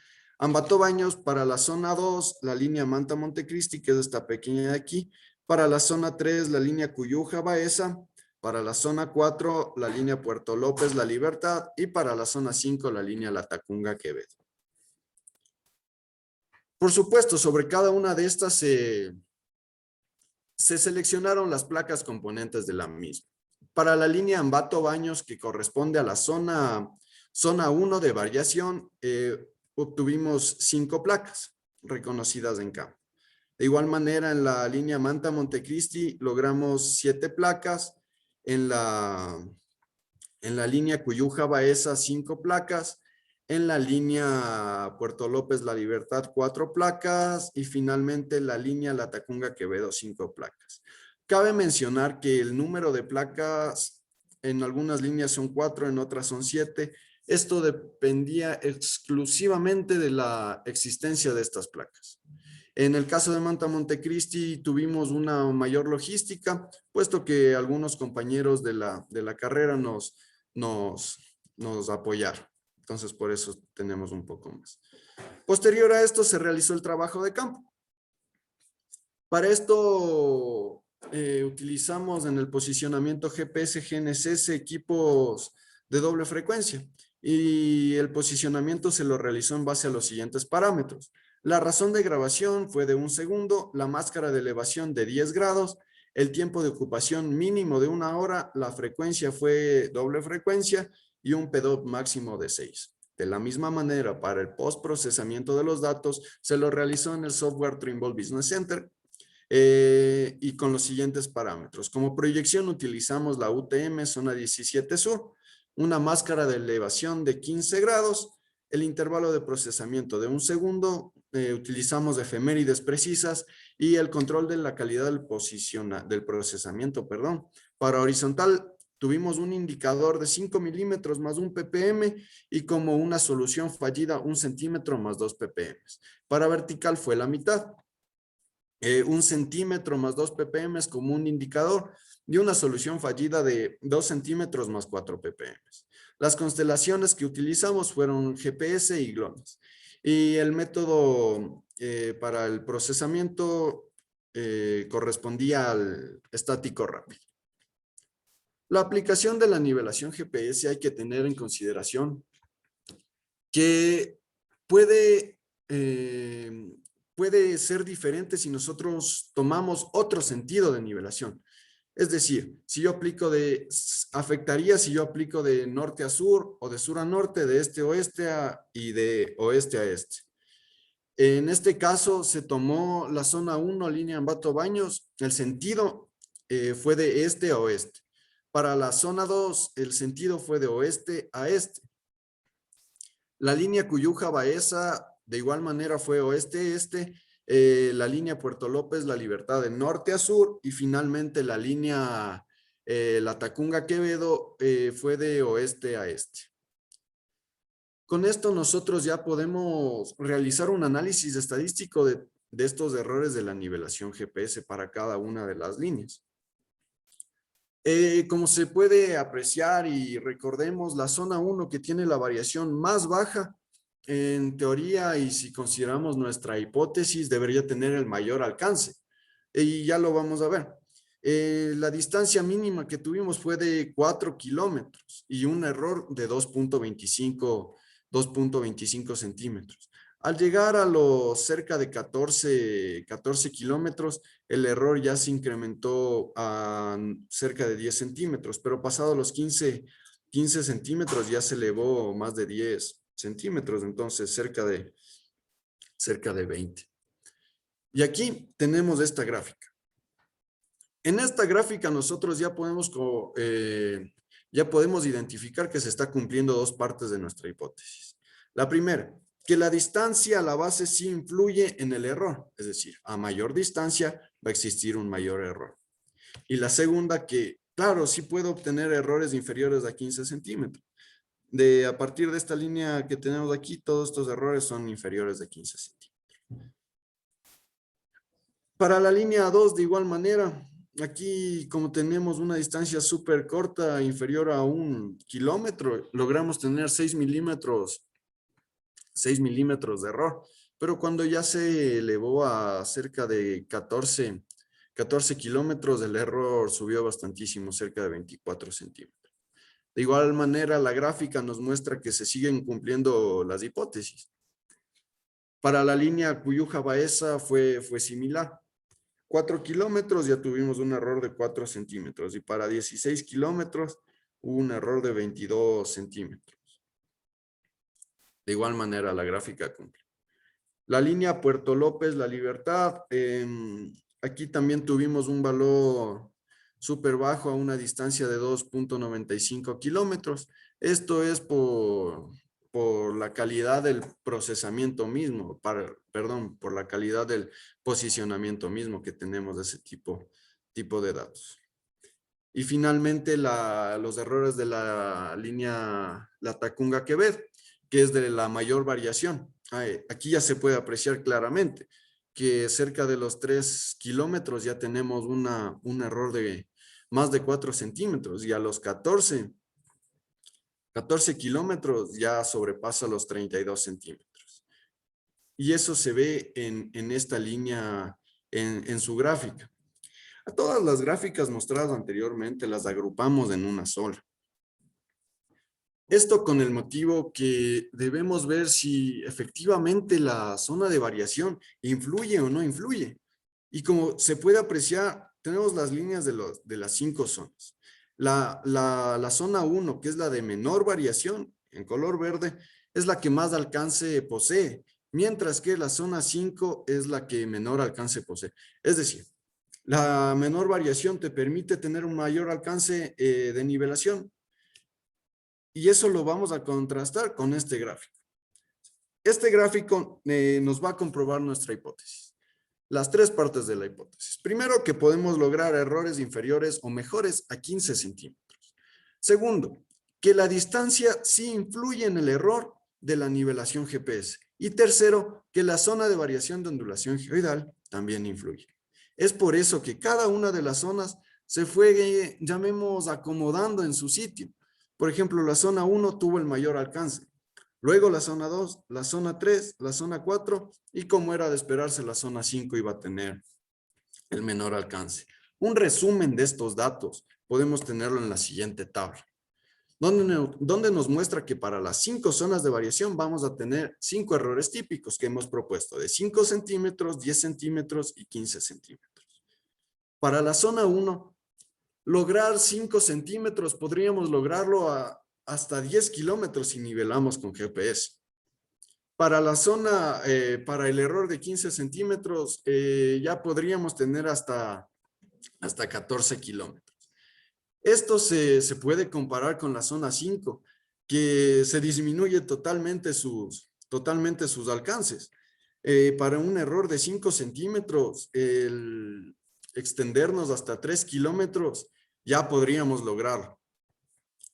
Ambato Baños, para la zona 2, la línea Manta Montecristi, que es esta pequeña de aquí. Para la zona 3, la línea Cuyuja Baeza. Para la zona 4, la línea Puerto López La Libertad. Y para la zona 5, la línea Latacunga Quevedo. Por supuesto, sobre cada una de estas se seleccionaron las placas componentes de la misma. Para la línea Ambato Baños, que corresponde a la zona 1 de variación, obtuvimos 5 placas reconocidas en campo. De igual manera, en la línea Manta Montecristi logramos 7 placas. En la línea Cuyuja Baeza, 5 placas. En la línea Puerto López La Libertad, 4 placas. Y finalmente la línea Latacunga Quevedo, 5 placas. Cabe mencionar que el número de placas en algunas líneas son 4, en otras son 7. Esto dependía exclusivamente de la existencia de estas placas. En el caso de Manta Montecristi tuvimos una mayor logística, puesto que algunos compañeros de la carrera nos apoyaron. Entonces, por eso tenemos un poco más. Posterior a esto, se realizó el trabajo de campo. Para esto, utilizamos en el posicionamiento GPS-GNSS equipos de doble frecuencia. Y el posicionamiento se lo realizó en base a los siguientes parámetros. La razón de grabación fue de 1 segundo, la máscara de elevación de 10 grados, el tiempo de ocupación mínimo de 1 hora, la frecuencia fue doble frecuencia y un PDOT máximo de 6. De la misma manera, para el postprocesamiento de los datos, se lo realizó en el software Trimble Business Center y con los siguientes parámetros. Como proyección utilizamos la UTM zona 17 Sur, una máscara de elevación de 15 grados, el intervalo de procesamiento de 1 segundo, utilizamos efemérides precisas y el control de la calidad del procesamiento. Para horizontal tuvimos un indicador de 5 milímetros más 1 ppm y como una solución fallida 1 centímetro más 2 ppm. Para vertical fue la mitad. 1 centímetro más 2 ppm como un indicador y una solución fallida de 2 centímetros más 4 ppm. Las constelaciones que utilizamos fueron GPS y GLONASS. Y el método para el procesamiento correspondía al estático rápido. La aplicación de la nivelación GPS hay que tener en consideración que puede ser diferente si nosotros tomamos otro sentido de nivelación. Es decir, afectaría si yo aplico de norte a sur o de sur a norte, de este a oeste y de oeste a este. En este caso se tomó la zona 1, línea Ambato Baños, el sentido fue de este a oeste. Para la zona 2, el sentido fue de oeste a este. La línea Cuyuja Baeza, de igual manera, fue oeste-este. La línea Puerto López, La Libertad, de norte a sur. Y finalmente la línea Latacunga Quevedo fue de oeste a este. Con esto nosotros ya podemos realizar un análisis estadístico de estos errores de la nivelación GPS para cada una de las líneas. Como se puede apreciar y recordemos, la zona 1 que tiene la variación más baja, en teoría y si consideramos nuestra hipótesis, debería tener el mayor alcance. Y ya lo vamos a ver. La distancia mínima que tuvimos fue de 4 kilómetros y un error de 2.25 centímetros. Al llegar a los cerca de 14 kilómetros, el error ya se incrementó a cerca de 10 centímetros, pero pasado los 15 centímetros ya se elevó más de 10 centímetros, entonces cerca de 20. Y aquí tenemos esta gráfica. En esta gráfica nosotros ya podemos identificar que se está cumpliendo dos partes de nuestra hipótesis. La primera, que la distancia a la base sí influye en el error, es decir, a mayor distancia va a existir un mayor error. Y la segunda, que claro, sí puedo obtener errores inferiores a 15 centímetros. A partir de esta línea que tenemos aquí, todos estos errores son inferiores de 15 centímetros. Para la línea 2, de igual manera, aquí como tenemos una distancia súper corta, inferior a 1 kilómetro, logramos tener 6 milímetros 6 milímetros de error, pero cuando ya se elevó a cerca de 14 kilómetros, el error subió bastantísimo, cerca de 24 centímetros. De igual manera, la gráfica nos muestra que se siguen cumpliendo las hipótesis. Para la línea Cuyuja-Baeza fue similar. 4 kilómetros ya tuvimos un error de 4 centímetros y para 16 kilómetros hubo un error de 22 centímetros. De igual manera, la gráfica cumple. La línea Puerto López, La Libertad, aquí también tuvimos un valor súper bajo a una distancia de 2.95 kilómetros. Esto es por la calidad del procesamiento mismo, por la calidad del posicionamiento mismo que tenemos de ese tipo de datos. Y finalmente los errores de la línea Latacunga-Quevedo, que es de la mayor variación. Aquí ya se puede apreciar claramente que cerca de los 3 kilómetros ya tenemos un error de más de 4 centímetros y a los 14 kilómetros ya sobrepasa los 32 centímetros. Y eso se ve en esta línea en su gráfica. A todas las gráficas mostradas anteriormente las agrupamos en una sola. Esto con el motivo que debemos ver si efectivamente la zona de variación influye o no influye. Y como se puede apreciar, tenemos las líneas de las 5 zonas. La zona 1, que es la de menor variación, en color verde, es la que más alcance posee, mientras que la zona 5 es la que menor alcance posee. Es decir, la menor variación te permite tener un mayor alcance de nivelación. Y eso lo vamos a contrastar con este gráfico. Este gráfico nos va a comprobar nuestra hipótesis. Las 3 partes de la hipótesis. Primero, que podemos lograr errores inferiores o mejores a 15 centímetros. Segundo, que la distancia sí influye en el error de la nivelación GPS. Y tercero, que la zona de variación de ondulación geoidal también influye. Es por eso que cada una de las zonas se fue, llamemos, acomodando en su sitio. Por ejemplo, la zona 1 tuvo el mayor alcance. Luego la zona 2, la zona 3, la zona 4 y como era de esperarse, la zona 5 iba a tener el menor alcance. Un resumen de estos datos podemos tenerlo en la siguiente tabla, donde nos muestra que para las 5 zonas de variación vamos a tener 5 errores típicos que hemos propuesto de 5 centímetros, 10 centímetros y 15 centímetros. Para la zona 1, lograr 5 centímetros podríamos lograrlo hasta 10 kilómetros si nivelamos con GPS. Para la zona, para el error de 15 centímetros, ya podríamos tener hasta 14 kilómetros. Esto se puede comparar con la zona 5, que se disminuye totalmente sus alcances. Para un error de 5 centímetros, el extendernos hasta 3 kilómetros, ya podríamos lograrlo.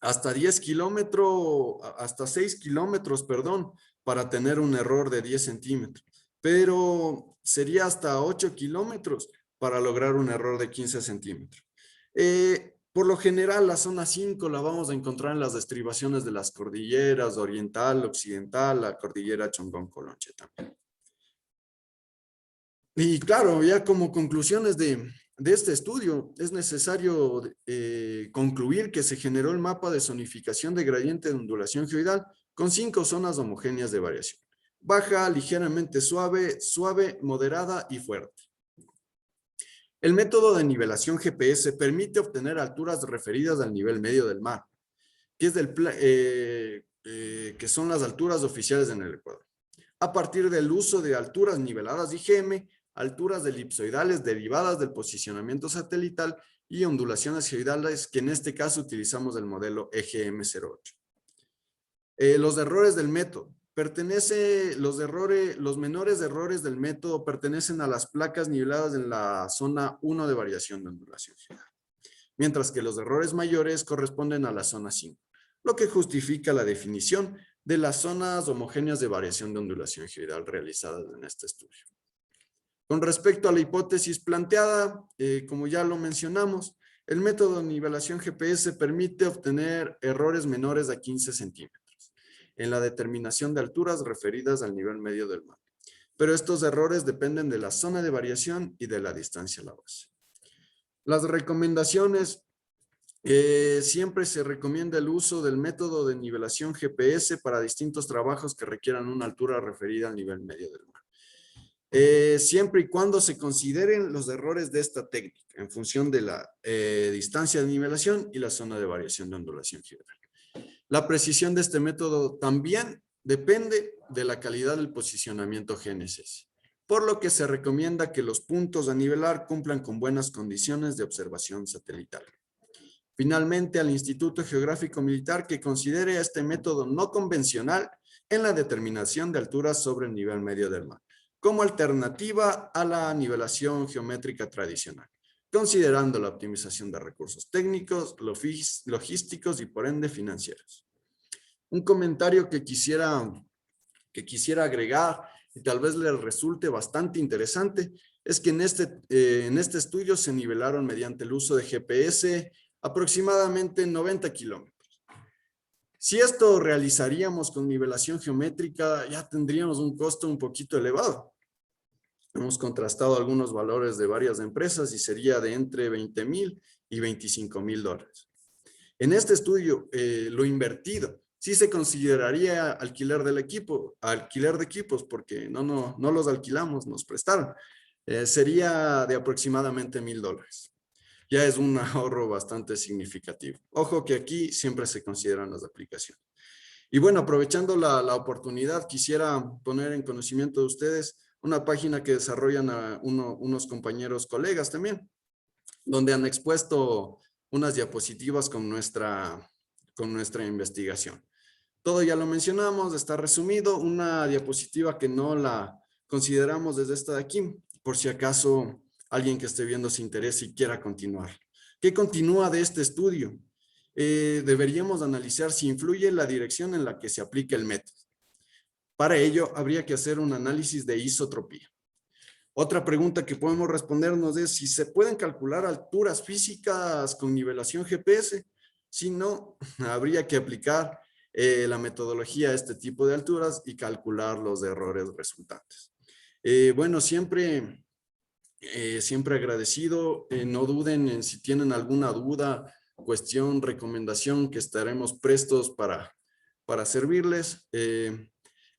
Hasta 10 kilómetros, hasta 6 kilómetros, perdón, para tener un error de 10 centímetros. Pero sería hasta 8 kilómetros para lograr un error de 15 centímetros. Por lo general, la zona 5 la vamos a encontrar en las estribaciones de las cordilleras oriental, occidental, la cordillera Chongón-Colonche también. Y claro, ya como conclusiones de este estudio, es necesario concluir que se generó el mapa de zonificación de gradiente de ondulación geoidal con 5 zonas homogéneas de variación: baja, ligeramente suave, suave, moderada y fuerte. El método de nivelación GPS permite obtener alturas referidas al nivel medio del mar, que son las alturas oficiales en el Ecuador, a partir del uso de alturas niveladas IGM, alturas elipsoidales derivadas del posicionamiento satelital y ondulaciones geoidales, que en este caso utilizamos el modelo EGM08. Los errores del método. Los menores errores del método pertenecen a las placas niveladas en la zona 1 de variación de ondulación geoidal, mientras que los errores mayores corresponden a la zona 5, lo que justifica la definición de las zonas homogéneas de variación de ondulación geoidal realizadas en este estudio. Con respecto a la hipótesis planteada, como ya lo mencionamos, el método de nivelación GPS permite obtener errores menores a 15 centímetros. en la determinación de alturas referidas al nivel medio del mar. Pero estos errores dependen de la zona de variación y de la distancia a la base. Las recomendaciones, siempre se recomienda el uso del método de nivelación GPS para distintos trabajos que requieran una altura referida al nivel medio del mar. Siempre y cuando se consideren los errores de esta técnica en función de la distancia de nivelación y la zona de variación de ondulación general. La precisión de este método también depende de la calidad del posicionamiento GNSS, por lo que se recomienda que los puntos a nivelar cumplan con buenas condiciones de observación satelital. Finalmente, al Instituto Geográfico Militar que considere este método no convencional en la determinación de alturas sobre el nivel medio del mar, como alternativa a la nivelación geométrica tradicional, considerando la optimización de recursos técnicos, logísticos y por ende financieros. Un comentario que quisiera agregar y tal vez les resulte bastante interesante es que en este estudio se nivelaron mediante el uso de GPS aproximadamente 90 kilómetros. Si esto realizaríamos con nivelación geométrica, ya tendríamos un costo un poquito elevado. Hemos contrastado algunos valores de varias empresas y sería de entre 20,000 y 25,000 dólares. En este estudio, lo invertido, sí se consideraría alquiler de equipos, porque no los alquilamos, nos prestaron. Sería de aproximadamente $1,000. Ya es un ahorro bastante significativo. Ojo que aquí siempre se consideran las aplicaciones. Y bueno, aprovechando la oportunidad, quisiera poner en conocimiento de ustedes una página que desarrollan unos compañeros colegas también, donde han expuesto unas diapositivas con nuestra investigación. Todo ya lo mencionamos, está resumido. Una diapositiva que no la consideramos desde esta de aquí, por si acaso alguien que esté viendo se interese y quiera continuar. ¿Qué continúa de este estudio? Deberíamos analizar si influye la dirección en la que se aplica el método. Para ello, habría que hacer un análisis de isotropía. Otra pregunta que podemos respondernos es si se pueden calcular alturas físicas con nivelación GPS. Si no, habría que aplicar la metodología a este tipo de alturas y calcular los errores resultantes. Bueno, siempre agradecido. No duden en si tienen alguna duda, cuestión, recomendación, que estaremos prestos para servirles.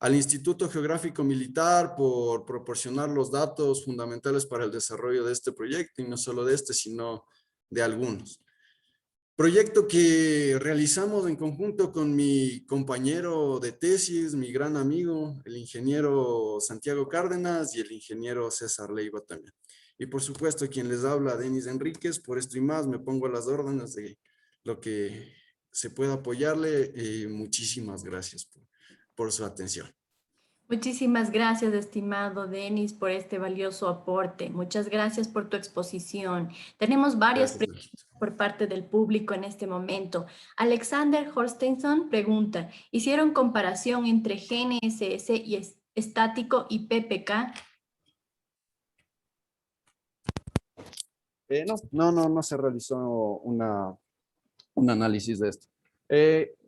Al Instituto Geográfico Militar por proporcionar los datos fundamentales para el desarrollo de este proyecto, y no solo de este, sino de algunos. Proyecto que realizamos en conjunto con mi compañero de tesis, mi gran amigo, el ingeniero Santiago Cárdenas y el ingeniero César Leiva también. Y por supuesto, quien les habla, Denis Enríquez. Por esto y más, me pongo a las órdenes de lo que se pueda apoyarle. Muchísimas gracias por su atención. Muchísimas gracias, estimado Denis, por este valioso aporte. Muchas gracias por tu exposición. Tenemos varias preguntas por parte del público en este momento. Alexander Horstenson pregunta, ¿hicieron comparación entre GNSS y estático y PPK? No se realizó un análisis de esto.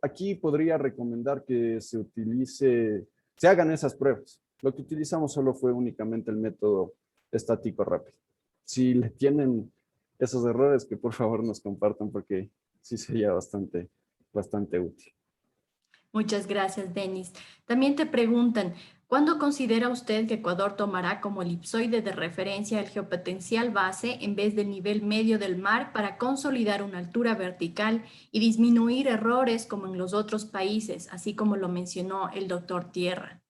Aquí podría recomendar que se hagan esas pruebas. Lo que utilizamos solo fue únicamente el método estático rápido. Si le tienen esos errores, que por favor nos compartan, porque sí sería bastante útil. Muchas gracias, Denis. También te preguntan, ¿cuándo considera usted que Ecuador tomará como elipsoide de referencia el geopotencial base en vez del nivel medio del mar para consolidar una altura vertical y disminuir errores como en los otros países, así como lo mencionó el doctor Tierra?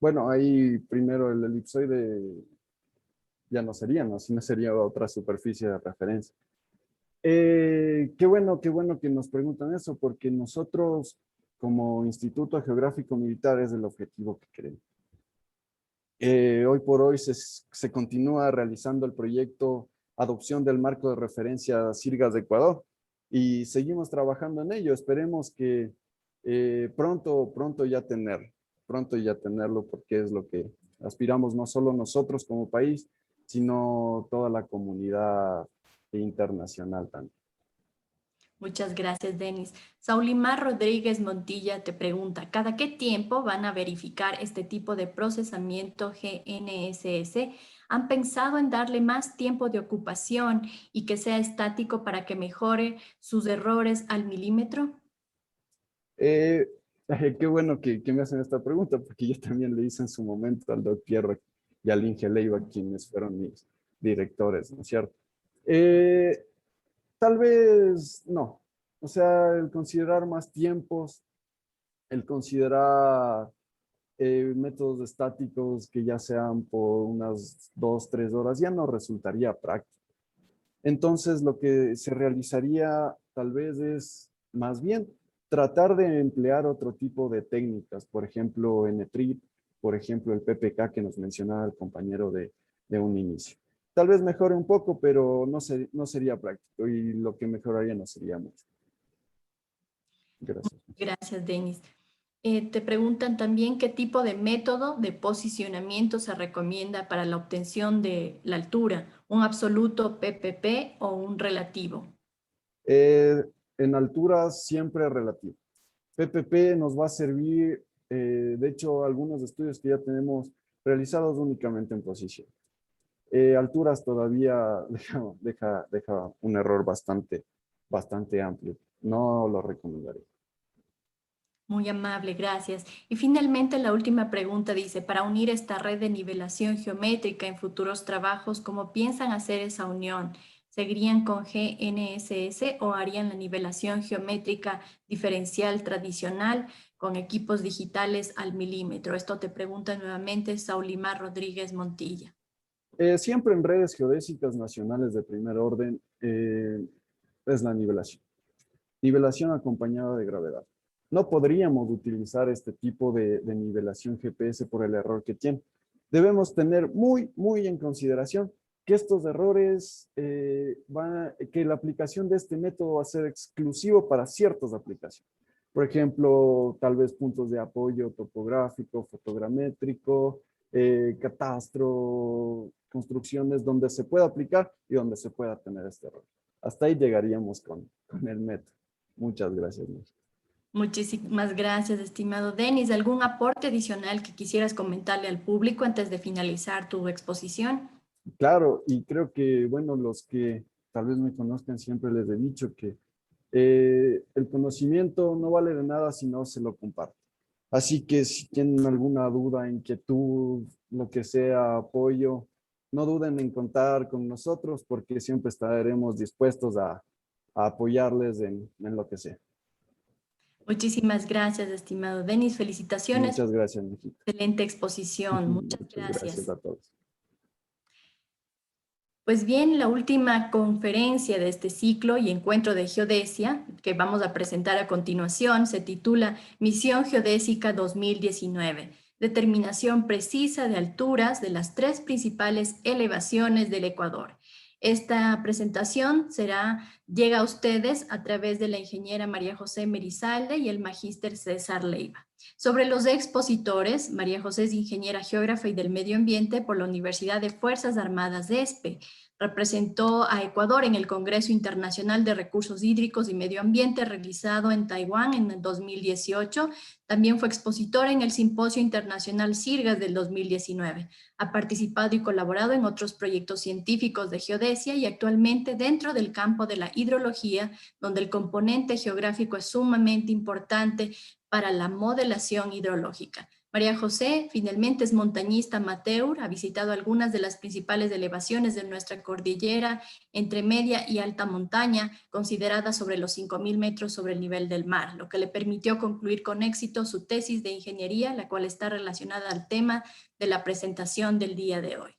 Bueno, ahí primero el elipsoide ya no sería, ¿no? Sino sería otra superficie de referencia. Qué bueno que nos preguntan eso, porque nosotros como Instituto Geográfico Militar es el objetivo que queremos. Hoy por hoy se continúa realizando el proyecto Adopción del Marco de Referencia Sirgas de Ecuador y seguimos trabajando en ello. Esperemos que pronto ya tenerlo, porque es lo que aspiramos no solo nosotros como país, sino toda la comunidad internacional también. Muchas gracias, Denis. Saulimar Rodríguez Montilla te pregunta, ¿cada qué tiempo van a verificar este tipo de procesamiento GNSS? ¿Han pensado en darle más tiempo de ocupación y que sea estático para que mejore sus errores al milímetro? Eh, Qué bueno que me hacen esta pregunta, porque yo también le hice en su momento al Doc Pierre y al Inge Leiva, quienes fueron mis directores, ¿no es cierto? Eh, Tal vez no. O sea, el considerar más tiempos, el considerar métodos estáticos que ya sean por unas 2, 3 horas, ya no resultaría práctico. Entonces, lo que se realizaría tal vez es más bien tratar de emplear otro tipo de técnicas, por ejemplo, N-Trip, por ejemplo, el PPK que nos mencionaba el compañero de un inicio. Tal vez mejore un poco, pero no sería práctico y lo que mejoraría no sería mucho. Gracias. Gracias, Denis. Te preguntan también qué tipo de método de posicionamiento se recomienda para la obtención de la altura, un absoluto PPP o un relativo. En alturas siempre relativo. PPP nos va a servir, de hecho, algunos estudios que ya tenemos realizados únicamente en posición. Alturas todavía deja un error bastante amplio. No lo recomendaría. Muy amable, gracias. Y finalmente la última pregunta dice, para unir esta red de nivelación geométrica en futuros trabajos, ¿cómo piensan hacer esa unión? ¿Seguirían con GNSS o harían la nivelación geométrica diferencial tradicional con equipos digitales al milímetro? Esto te pregunta nuevamente Saulimar Rodríguez Montilla. Siempre en redes geodésicas nacionales de primer orden es la nivelación. Nivelación acompañada de gravedad. No podríamos utilizar este tipo de nivelación GPS por el error que tiene. Debemos tener muy en consideración que estos errores, que la aplicación de este método va a ser exclusivo para ciertas aplicaciones. Por ejemplo, tal vez puntos de apoyo topográfico, fotogramétrico, catastro, construcciones donde se pueda aplicar y donde se pueda tener este error. Hasta ahí llegaríamos con el método. Muchas gracias, Luis. Muchísimas gracias, estimado Denis. ¿Algún aporte adicional que quisieras comentarle al público antes de finalizar tu exposición? Claro, y creo que, bueno, los que tal vez me conozcan siempre les he dicho que el conocimiento no vale de nada si no se lo comparte. Así que si tienen alguna duda, inquietud, lo que sea, apoyo, no duden en contar con nosotros porque siempre estaremos dispuestos a apoyarles en lo que sea. Muchísimas gracias, estimado Denis. Felicitaciones. Muchas gracias, mijita. Excelente exposición. Muchas Muchas gracias. gracias a todos. Pues bien, la última conferencia de este ciclo y encuentro de geodesia que vamos a presentar a continuación se titula Misión Geodésica 2019, determinación precisa de alturas de las 3 principales elevaciones del Ecuador. Esta presentación llega a ustedes a través de la ingeniera María José Merizalde y el magíster César Leiva. Sobre los expositores, María José es ingeniera geógrafa y del medio ambiente por la Universidad de Fuerzas Armadas de ESPE. Representó a Ecuador en el Congreso Internacional de Recursos Hídricos y Medio Ambiente realizado en Taiwán en el 2018. También fue expositora en el Simposio Internacional CIRGAS del 2019. Ha participado y colaborado en otros proyectos científicos de geodesia y actualmente dentro del campo de la hidrología, donde el componente geográfico es sumamente importante para la modelación hidrológica. María José finalmente es montañista amateur, ha visitado algunas de las principales elevaciones de nuestra cordillera entre media y alta montaña, considerada sobre los 5.000 metros sobre el nivel del mar, lo que le permitió concluir con éxito su tesis de ingeniería, la cual está relacionada al tema de la presentación del día de hoy.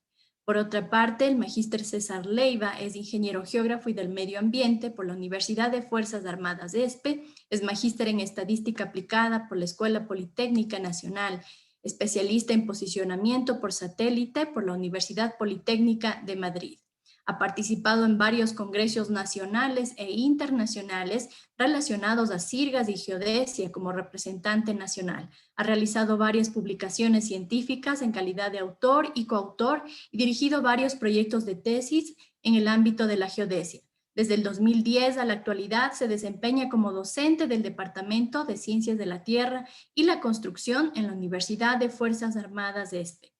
Por otra parte, el magíster César Leiva es ingeniero geógrafo y del medio ambiente por la Universidad de Fuerzas Armadas de ESPE, es magíster en estadística aplicada por la Escuela Politécnica Nacional, especialista en posicionamiento por satélite por la Universidad Politécnica de Madrid. Ha participado en varios congresos nacionales e internacionales relacionados a CIRGAS y geodesia como representante nacional. Ha realizado varias publicaciones científicas en calidad de autor y coautor y dirigido varios proyectos de tesis en el ámbito de la geodesia. Desde el 2010 a la actualidad se desempeña como docente del Departamento de Ciencias de la Tierra y la Construcción en la Universidad de Fuerzas Armadas de ESPE.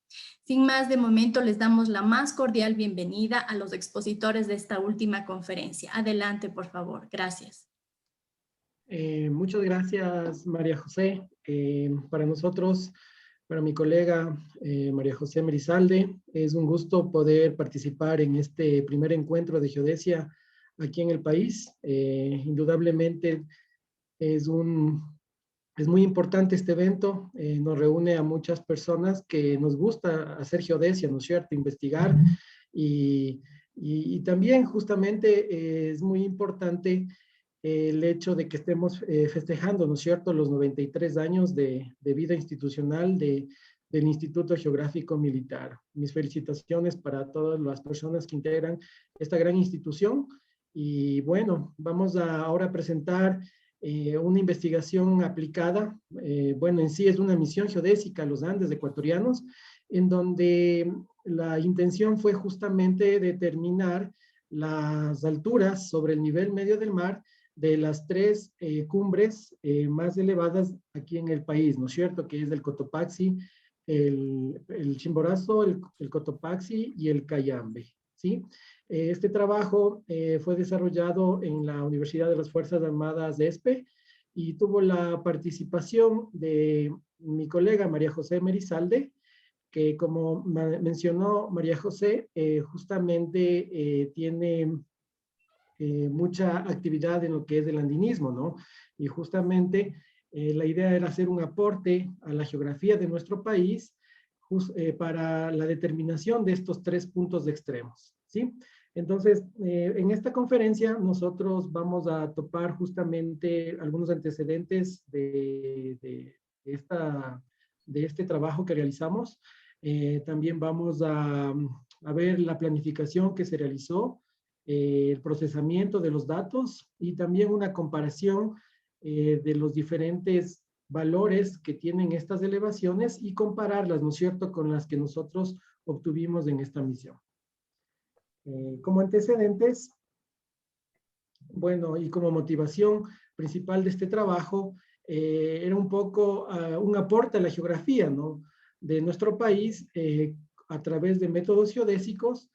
Sin más, de momento les damos la más cordial bienvenida a los expositores de esta última conferencia. Adelante, por favor. Gracias. Muchas gracias, María José. Para nosotros, para mi colega María José Merizalde, es un gusto poder participar en este primer encuentro de geodesia aquí en el país. Indudablemente es muy importante este evento, nos reúne a muchas personas que nos gusta hacer geodesia, ¿no es cierto?, investigar, y también justamente es muy importante el hecho de que estemos festejando, ¿no es cierto?, los 93 años de vida institucional del Instituto Geográfico Militar. Mis felicitaciones para todas las personas que integran esta gran institución. Y bueno, vamos ahora a presentar una investigación aplicada. Bueno, en sí es una misión geodésica a los Andes ecuatorianos, en donde la intención fue justamente determinar las alturas sobre el nivel medio del mar de las tres cumbres más elevadas aquí en el país, ¿no es cierto?, que es el Cotopaxi, el Chimborazo, el Cotopaxi y el Cayambe, ¿sí? Este trabajo fue desarrollado en la Universidad de las Fuerzas Armadas de ESPE y tuvo la participación de mi colega María José Merizalde, que como mencionó María José, justamente tiene mucha actividad en lo que es el andinismo, ¿no? Y justamente la idea era hacer un aporte a la geografía de nuestro país para la determinación de estos tres puntos de extremos, ¿sí? Entonces, en esta conferencia nosotros vamos a topar justamente algunos antecedentes de este trabajo que realizamos. También vamos a ver la planificación que se realizó, el procesamiento de los datos y también una comparación de los diferentes valores que tienen estas elevaciones y compararlas, ¿no es cierto?, con las que nosotros obtuvimos en esta misión. Como antecedentes, bueno, y como motivación principal de este trabajo, era un poco un aporte a la geografía, ¿no?, de nuestro país a través de métodos geodésicos,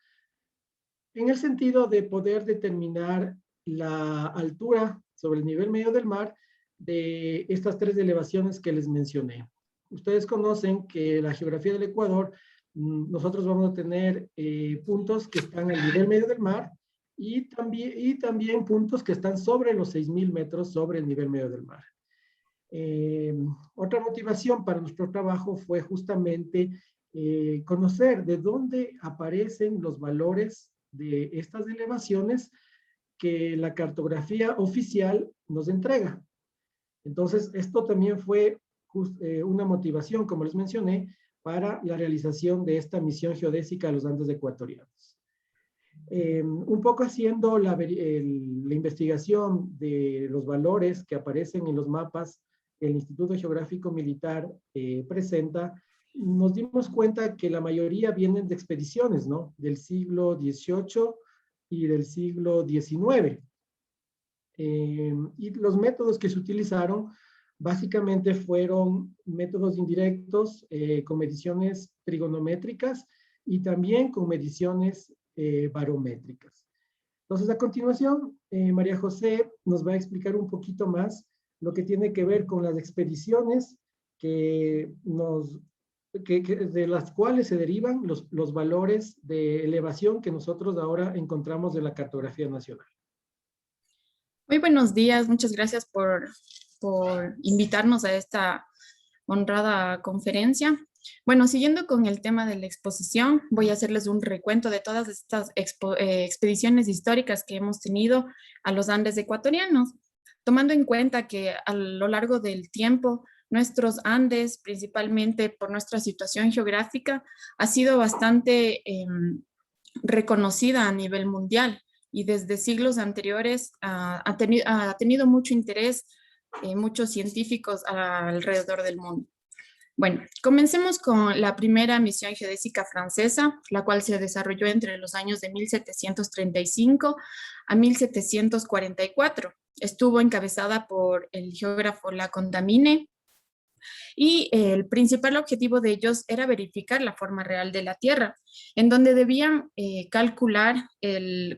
en el sentido de poder determinar la altura sobre el nivel medio del mar de estas tres elevaciones que les mencioné. Ustedes conocen que la geografía del Ecuador, nosotros vamos a tener puntos que están al nivel medio del mar y también puntos que están sobre los 6.000 metros sobre el nivel medio del mar. Otra motivación para nuestro trabajo fue justamente conocer de dónde aparecen los valores de estas elevaciones que la cartografía oficial nos entrega. Entonces, esto también fue una motivación, como les mencioné, para la realización de esta misión geodésica a los Andes ecuatorianos. Un poco haciendo la investigación de los valores que aparecen en los mapas que el Instituto Geográfico Militar presenta, nos dimos cuenta que la mayoría vienen de expediciones, ¿no?, del siglo XVIII y del siglo XIX. Y los métodos que se utilizaron básicamente fueron métodos indirectos con mediciones trigonométricas y también con mediciones barométricas. Entonces, a continuación, María José nos va a explicar un poquito más lo que tiene que ver con las expediciones de las cuales se derivan los valores de elevación que nosotros ahora encontramos en la cartografía nacional. Muy buenos días, muchas gracias por invitarnos a esta honrada conferencia. Bueno, siguiendo con el tema de la exposición, voy a hacerles un recuento de todas estas expediciones históricas que hemos tenido a los Andes ecuatorianos, tomando en cuenta que a lo largo del tiempo nuestros Andes, principalmente por nuestra situación geográfica, ha sido bastante reconocida a nivel mundial y desde siglos anteriores ha tenido mucho interés muchos científicos alrededor del mundo. Bueno, comencemos con la primera misión geodésica francesa, la cual se desarrolló entre los años de 1735 a 1744. Estuvo encabezada por el geógrafo Lacondamine y el principal objetivo de ellos era verificar la forma real de la Tierra, en donde debían calcular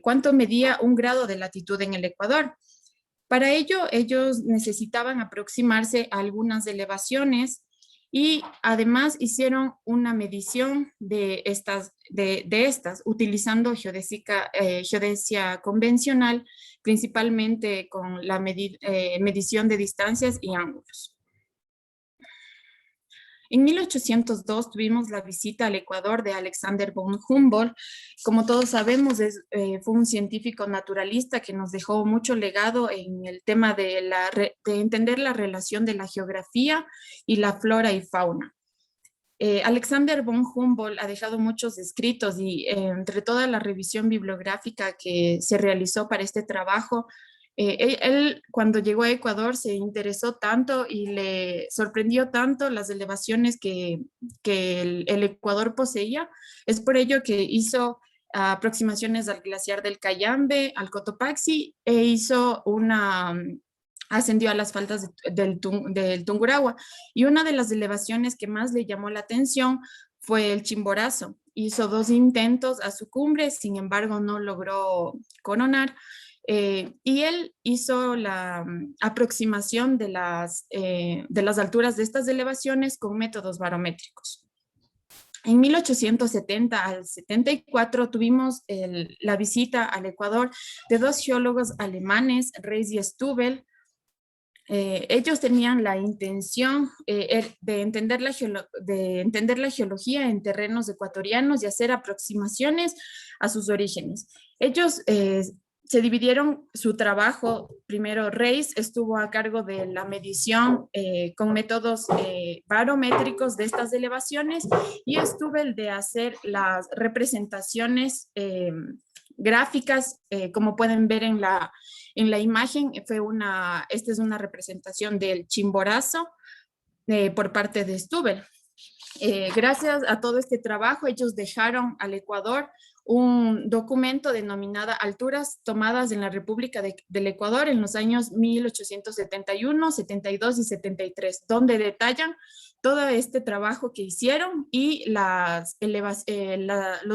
cuánto medía un grado de latitud en el Ecuador. Para ello, ellos necesitaban aproximarse a algunas elevaciones y además hicieron una medición de estas utilizando geodesia convencional, principalmente con la medición de distancias y ángulos. En 1802 tuvimos la visita al Ecuador de Alexander von Humboldt. Como todos sabemos, fue un científico naturalista que nos dejó mucho legado en el tema de entender la relación de la geografía y la flora y fauna. Alexander von Humboldt ha dejado muchos escritos y entre toda la revisión bibliográfica que se realizó para este trabajo, él cuando llegó a Ecuador se interesó tanto y le sorprendió tanto las elevaciones que el Ecuador poseía. Es por ello que hizo aproximaciones al glaciar del Cayambe, al Cotopaxi, ascendió a las faldas del Tungurahua. Y una de las elevaciones que más le llamó la atención fue el Chimborazo. Hizo 2 intentos a su cumbre, sin embargo no logró coronar. Y él hizo la aproximación de las alturas de estas elevaciones con métodos barométricos. En 1870 al 74 tuvimos la visita al Ecuador de 2 geólogos alemanes, Reis y Stubel. Ellos tenían la intención de entender la geología en terrenos ecuatorianos y hacer aproximaciones a sus orígenes. Ellos se dividieron su trabajo. Primero, Reis estuvo a cargo de la medición con métodos barométricos de estas elevaciones y Stubel de hacer las representaciones gráficas, como pueden ver en la imagen. Esta es una representación del Chimborazo por parte de Stubel. Gracias a todo este trabajo, ellos dejaron al Ecuador un documento denominado Alturas tomadas en la República del Ecuador en los años 1871, 72 y 73, donde detallan todo este trabajo que hicieron y los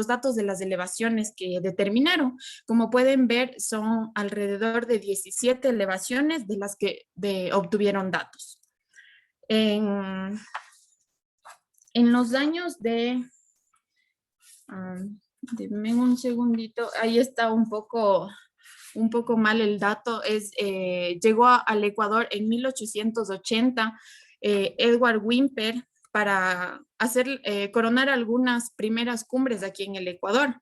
datos de las elevaciones que determinaron. Como pueden ver, son alrededor de 17 elevaciones de las que obtuvieron datos. En los años de... denme un segundito, ahí está un poco mal el dato. Llegó al Ecuador en 1880 Edward Whymper para coronar algunas primeras cumbres aquí en el Ecuador.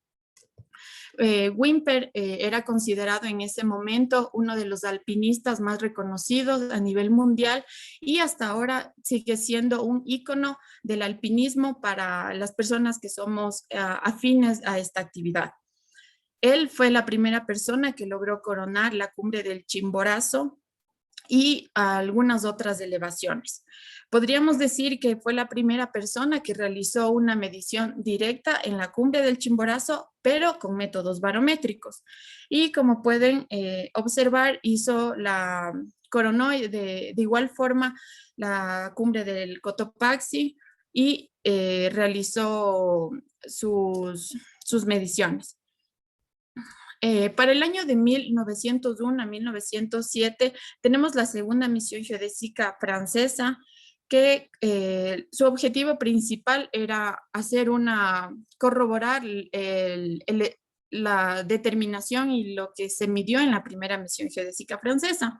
Whymper era considerado en ese momento uno de los alpinistas más reconocidos a nivel mundial y hasta ahora sigue siendo un ícono del alpinismo para las personas que somos afines a esta actividad. Él fue la primera persona que logró coronar la cumbre del Chimborazo y algunas otras elevaciones. Podríamos decir que fue la primera persona que realizó una medición directa en la cumbre del Chimborazo, pero con métodos barométricos. Y como pueden observar, coronó de igual forma la cumbre del Cotopaxi y realizó sus mediciones. Para el año de 1901 a 1907 tenemos la segunda misión geodésica francesa, que su objetivo principal era corroborar la determinación y lo que se midió en la primera misión geodésica francesa.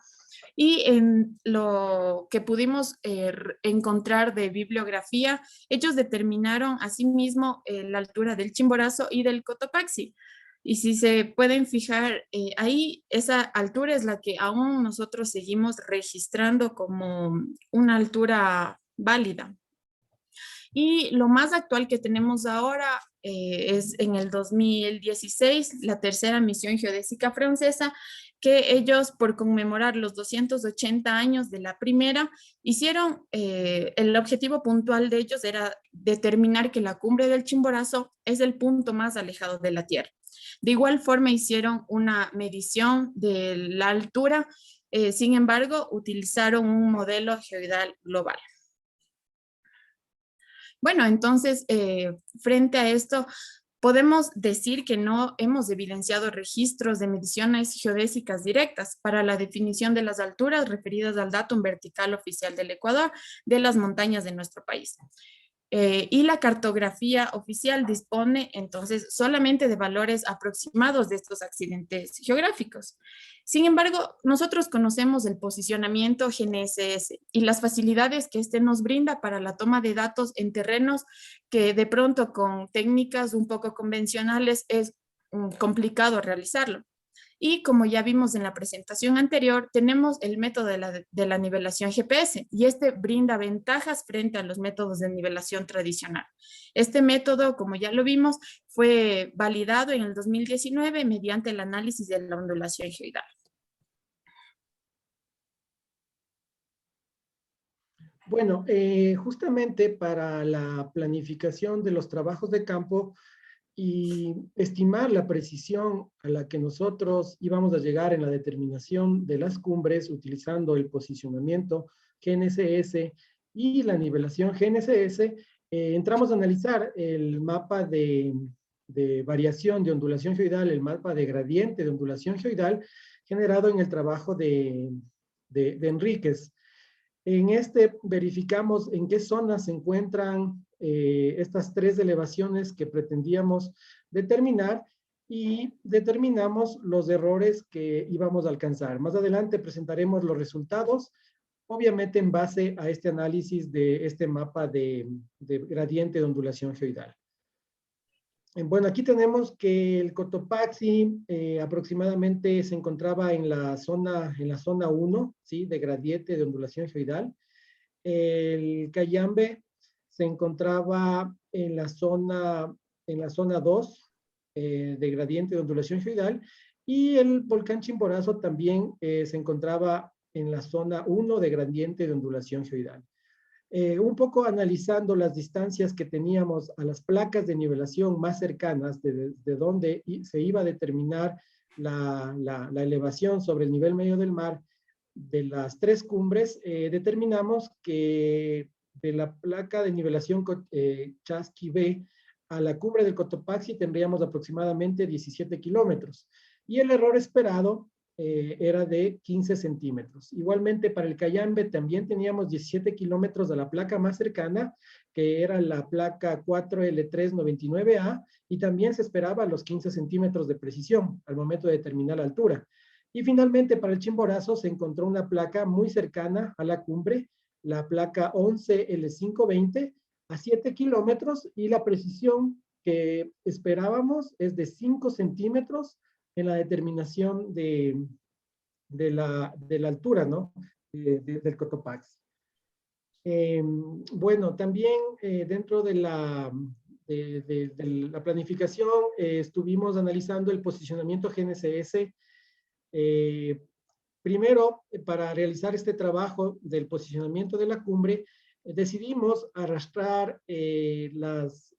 Y en lo que pudimos encontrar de bibliografía, ellos determinaron asimismo la altura del Chimborazo y del Cotopaxi. Y si se pueden fijar, ahí esa altura es la que aún nosotros seguimos registrando como una altura válida. Y lo más actual que tenemos ahora es en el 2016 la tercera misión geodésica francesa, que ellos, por conmemorar los 280 años de la primera, hicieron, el objetivo puntual de ellos era determinar que la cumbre del Chimborazo es el punto más alejado de la Tierra. De igual forma hicieron una medición de la altura, sin embargo, utilizaron un modelo geoidal global. Bueno, entonces, frente a esto, podemos decir que no hemos evidenciado registros de mediciones geodésicas directas para la definición de las alturas referidas al datum vertical oficial del Ecuador de las montañas de nuestro país. Y la cartografía oficial dispone entonces solamente de valores aproximados de estos accidentes geográficos. Sin embargo, nosotros conocemos el posicionamiento GNSS y las facilidades que este nos brinda para la toma de datos en terrenos que de pronto con técnicas un poco convencionales es complicado realizarlo. Y como ya vimos en la presentación anterior, tenemos el método de la nivelación GPS y este brinda ventajas frente a los métodos de nivelación tradicional. Este método, como ya lo vimos, fue validado en el 2019 mediante el análisis de la ondulación geoidal. Bueno, justamente para la planificación de los trabajos de campo, y estimar la precisión a la que nosotros íbamos a llegar en la determinación de las cumbres utilizando el posicionamiento GNSS y la nivelación GNSS, entramos a analizar el mapa de variación de ondulación geoidal, el mapa de gradiente de ondulación geoidal generado en el trabajo de Enríquez. En este verificamos en qué zonas se encuentran estas tres elevaciones que pretendíamos determinar y determinamos los errores que íbamos a alcanzar. Más adelante presentaremos los resultados, obviamente en base a este análisis de este mapa de gradiente de ondulación geoidal. Bueno, aquí tenemos que el Cotopaxi aproximadamente se encontraba en la zona 1, ¿sí? De gradiente de ondulación geoidal. El Cayambe se encontraba en la zona 2 de gradiente de ondulación geoidal y el volcán Chimborazo también se encontraba en la zona 1 de gradiente de ondulación geoidal. Un poco analizando las distancias que teníamos a las placas de nivelación más cercanas de donde se iba a determinar la elevación sobre el nivel medio del mar de las tres cumbres, determinamos que de la placa de nivelación Chasqui B a la cumbre del Cotopaxi tendríamos aproximadamente 17 kilómetros y el error esperado era de 15 centímetros. Igualmente para el Cayambe también teníamos 17 kilómetros de la placa más cercana, que era la placa 4L399A, y también se esperaba los 15 centímetros de precisión al momento de determinar la altura. Y finalmente para el Chimborazo se encontró una placa muy cercana a la cumbre, la placa 11L520, a 7 kilómetros, y la precisión que esperábamos es de 5 centímetros en la determinación de la altura, ¿no? Del Cotopaxi. Bueno, también dentro de la planificación estuvimos analizando el posicionamiento GNSS. Primero, para realizar este trabajo del posicionamiento de la cumbre, decidimos arrastrar las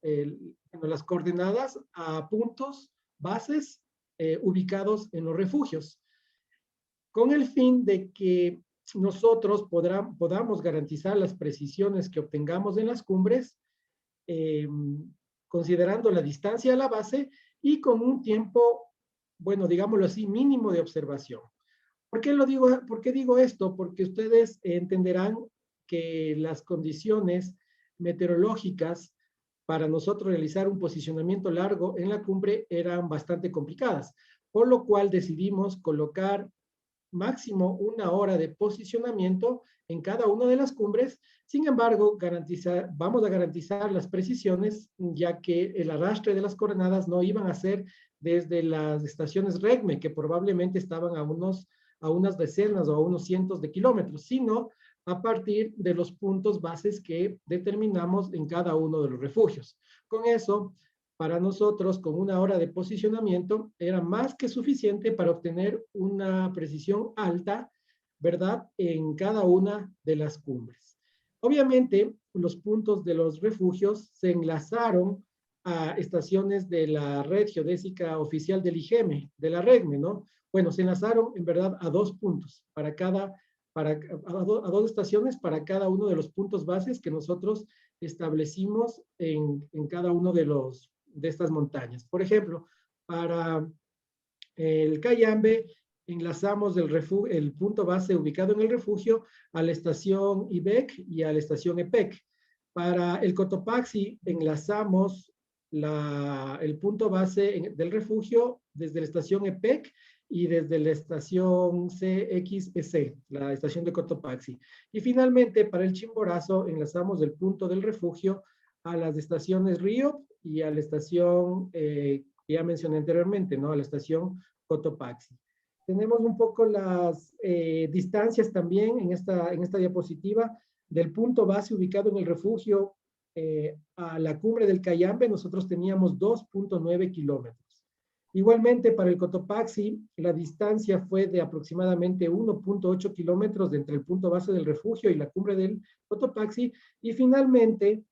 coordenadas a puntos, bases, ubicados en los refugios, con el fin de que nosotros podamos garantizar las precisiones que obtengamos en las cumbres, considerando la distancia a la base y con un tiempo, bueno, digámoslo así, mínimo de observación. ¿Por qué digo esto? Porque ustedes entenderán que las condiciones meteorológicas para nosotros realizar un posicionamiento largo en la cumbre eran bastante complicadas, por lo cual decidimos colocar máximo 1 hora de posicionamiento en cada una de las cumbres. Sin embargo, vamos a garantizar las precisiones, ya que el arrastre de las coordenadas no iban a ser desde las estaciones REGME, que probablemente estaban a unas decenas o a unos cientos de kilómetros, sino a partir de los puntos bases que determinamos en cada uno de los refugios. Con eso, para nosotros, con 1 hora de posicionamiento, era más que suficiente para obtener una precisión alta, ¿verdad?, en cada una de las cumbres. Obviamente, los puntos de los refugios se enlazaron a estaciones de la red geodésica oficial del IGEME, de la REGME, ¿no? Bueno, se enlazaron en verdad a 2 puntos, a 2 estaciones para cada uno de los puntos bases que nosotros establecimos en cada uno de estas montañas. Por ejemplo, para el Cayambe, enlazamos el punto base ubicado en el refugio a la estación IBEC y a la estación EPEC. Para el Cotopaxi, enlazamos el punto base del refugio desde la estación EPEC y desde la estación CXEC, la estación de Cotopaxi. Y finalmente, para el Chimborazo, enlazamos el punto del refugio a las estaciones Río y a la estación que ya mencioné anteriormente, ¿no? A la estación Cotopaxi. Tenemos un poco las distancias también en esta diapositiva del punto base ubicado en el refugio a la cumbre del Cayambe. Nosotros teníamos 2.9 kilómetros. Igualmente, para el Cotopaxi, la distancia fue de aproximadamente 1.8 kilómetros entre el punto base del refugio y la cumbre del Cotopaxi. Y finalmente,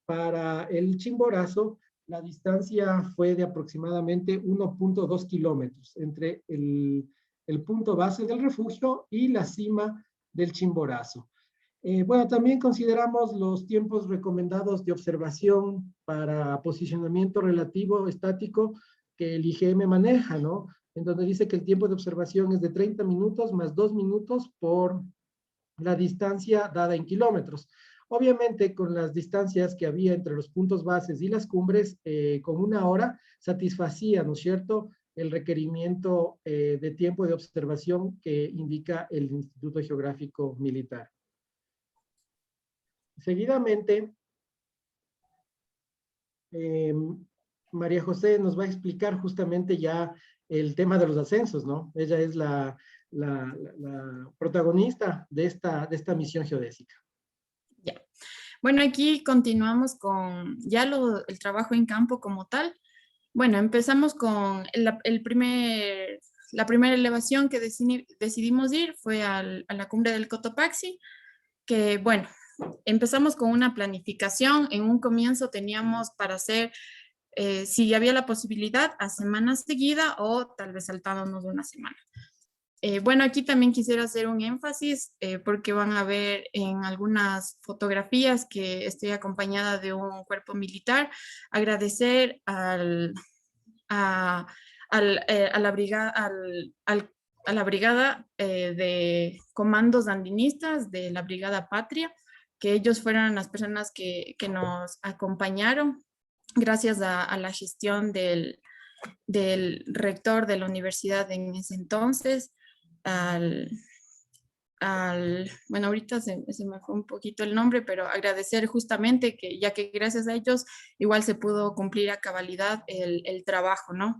para el Chimborazo, la distancia fue de aproximadamente 1.2 kilómetros entre el punto base del refugio y la cima del Chimborazo. Bueno, también consideramos los tiempos recomendados de observación para posicionamiento relativo estático que el IGM maneja, ¿no? En donde dice que el tiempo de observación es de 30 minutos más 2 minutos por la distancia dada en kilómetros. Obviamente, con las distancias que había entre los puntos bases y las cumbres, con 1 hora satisfacía, ¿no es cierto?, el requerimiento de tiempo de observación que indica el Instituto Geográfico Militar. Seguidamente, María José nos va a explicar justamente ya el tema de los ascensos, ¿no? Ella es la protagonista de esta misión geodésica. Ya. Bueno, aquí continuamos con ya el trabajo en campo como tal. Bueno, empezamos con la primera elevación que decidimos ir fue a la cumbre del Cotopaxi, que bueno, empezamos con una planificación. En un comienzo teníamos para hacer, si había la posibilidad, a semana seguida o tal vez saltándonos de una semana. Bueno, aquí también quisiera hacer un énfasis porque van a ver en algunas fotografías que estoy acompañada de un cuerpo militar. Agradecer a la brigada de comandos andinistas de la Brigada Patria, que ellos fueron las personas que nos acompañaron gracias a la gestión del rector de la universidad en ese entonces, bueno, ahorita se me fue un poquito el nombre, pero agradecer justamente que, ya que gracias a ellos igual se pudo cumplir a cabalidad el trabajo, ¿no?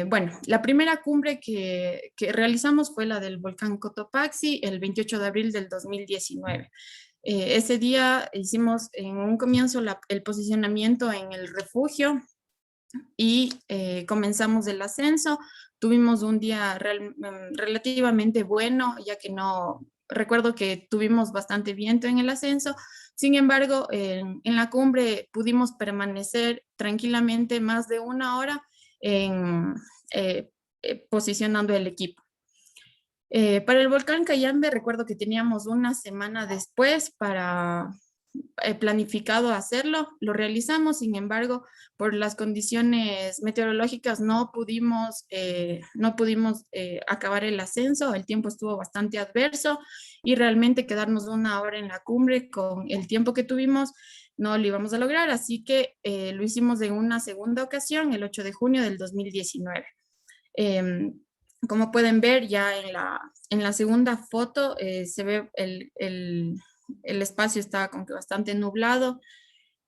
Bueno, la primera cumbre que realizamos fue la del volcán Cotopaxi el 28 de abril del 2019. Ese día hicimos en un comienzo el posicionamiento en el refugio y comenzamos el ascenso. Tuvimos un día relativamente bueno, ya que recuerdo que tuvimos bastante viento en el ascenso. Sin embargo, en la cumbre pudimos permanecer tranquilamente más de 1 hora posicionando el equipo. Para el volcán Cayambe, recuerdo que teníamos una semana después para planificado hacerlo, lo realizamos. Sin embargo, por las condiciones meteorológicas no pudimos acabar el ascenso. El tiempo estuvo bastante adverso y realmente quedarnos 1 hora en la cumbre con el tiempo que tuvimos no lo íbamos a lograr, así que lo hicimos en una segunda ocasión, el 8 de junio del 2019. Como pueden ver ya en la segunda foto se ve el espacio estaba como que bastante nublado,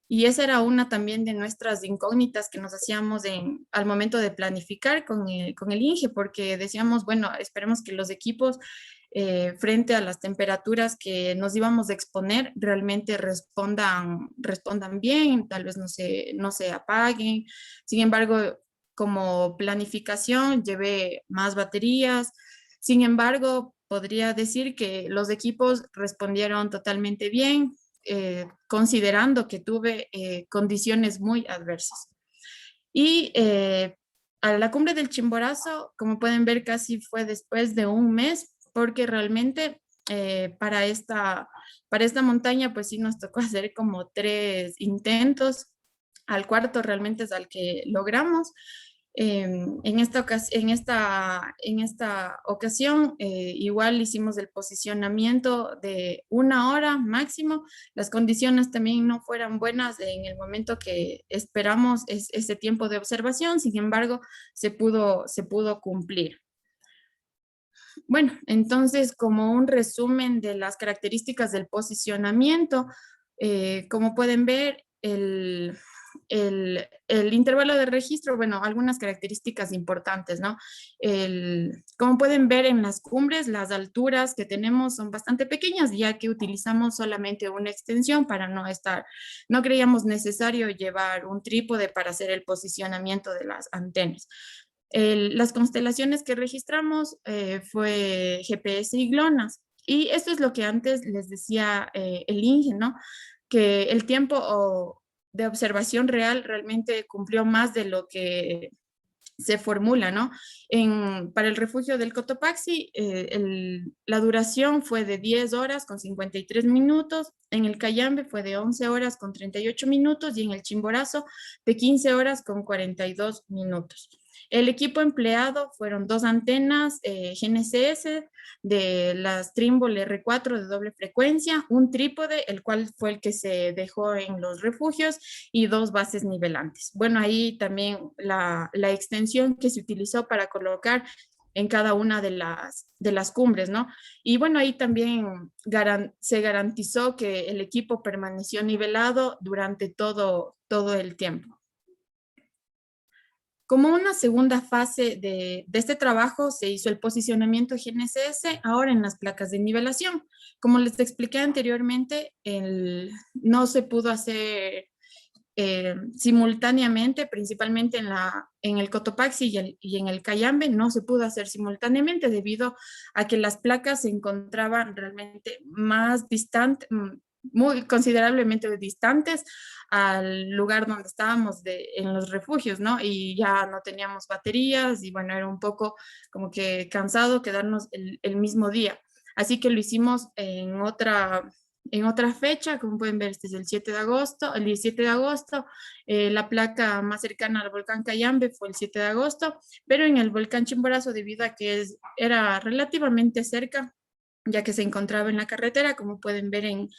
y esa era una también de nuestras incógnitas que nos hacíamos al momento de planificar con el INGE, porque decíamos, bueno, esperemos que los equipos frente a las temperaturas que nos íbamos a exponer, realmente respondan bien, tal vez no se apaguen. Sin embargo, como planificación, llevé más baterías. Sin embargo, podría decir que los equipos respondieron totalmente bien, considerando que tuve condiciones muy adversas. Y a la cumbre del Chimborazo, como pueden ver, casi fue después de un mes, porque realmente para esta montaña, pues sí nos tocó hacer como 3 intentos. Al cuarto realmente es al que logramos. En esta ocasión, igual hicimos el posicionamiento de 1 hora máximo. Las condiciones también no fueran buenas en el momento que esperamos ese tiempo de observación, sin embargo, se pudo cumplir. Bueno, entonces, como un resumen de las características del posicionamiento, como pueden ver, el intervalo de registro, bueno, algunas características importantes, ¿no? Como pueden ver en las cumbres, las alturas que tenemos son bastante pequeñas, ya que utilizamos solamente una extensión para no creíamos necesario llevar un trípode para hacer el posicionamiento de las antenas. Las constelaciones que registramos fue GPS y GLONASS. Y esto es lo que antes les decía el Inge, ¿no? Que el tiempo de observación real realmente cumplió más de lo que se formula, ¿no? Para el refugio del Cotopaxi, la duración fue de 10 horas con 53 minutos, en el Cayambe fue de 11 horas con 38 minutos y en el Chimborazo de 15 horas con 42 minutos. El equipo empleado fueron 2 antenas GNSS de las Trimble R4 de doble frecuencia, un trípode, el cual fue el que se dejó en los refugios, y 2 bases nivelantes. Bueno, ahí también la extensión que se utilizó para colocar en cada una de las cumbres, ¿no? Y bueno, ahí también se garantizó que el equipo permaneció nivelado durante todo el tiempo. Como una segunda fase de este trabajo se hizo el posicionamiento GNSS ahora en las placas de nivelación. Como les expliqué anteriormente, no se pudo hacer simultáneamente, principalmente en el Cotopaxi y en el Cayambe, no se pudo hacer simultáneamente debido a que las placas se encontraban realmente más distantes, muy considerablemente distantes al lugar donde estábamos en los refugios, ¿no? Y ya no teníamos baterías y bueno, era un poco como que cansado quedarnos el mismo día. Así que lo hicimos en otra fecha, como pueden ver, este es el 7 de agosto, el 17 de agosto, la placa más cercana al volcán Cayambe fue el 7 de agosto, pero en el volcán Chimborazo, debido a que era relativamente cerca, ya que se encontraba en la carretera, como pueden ver en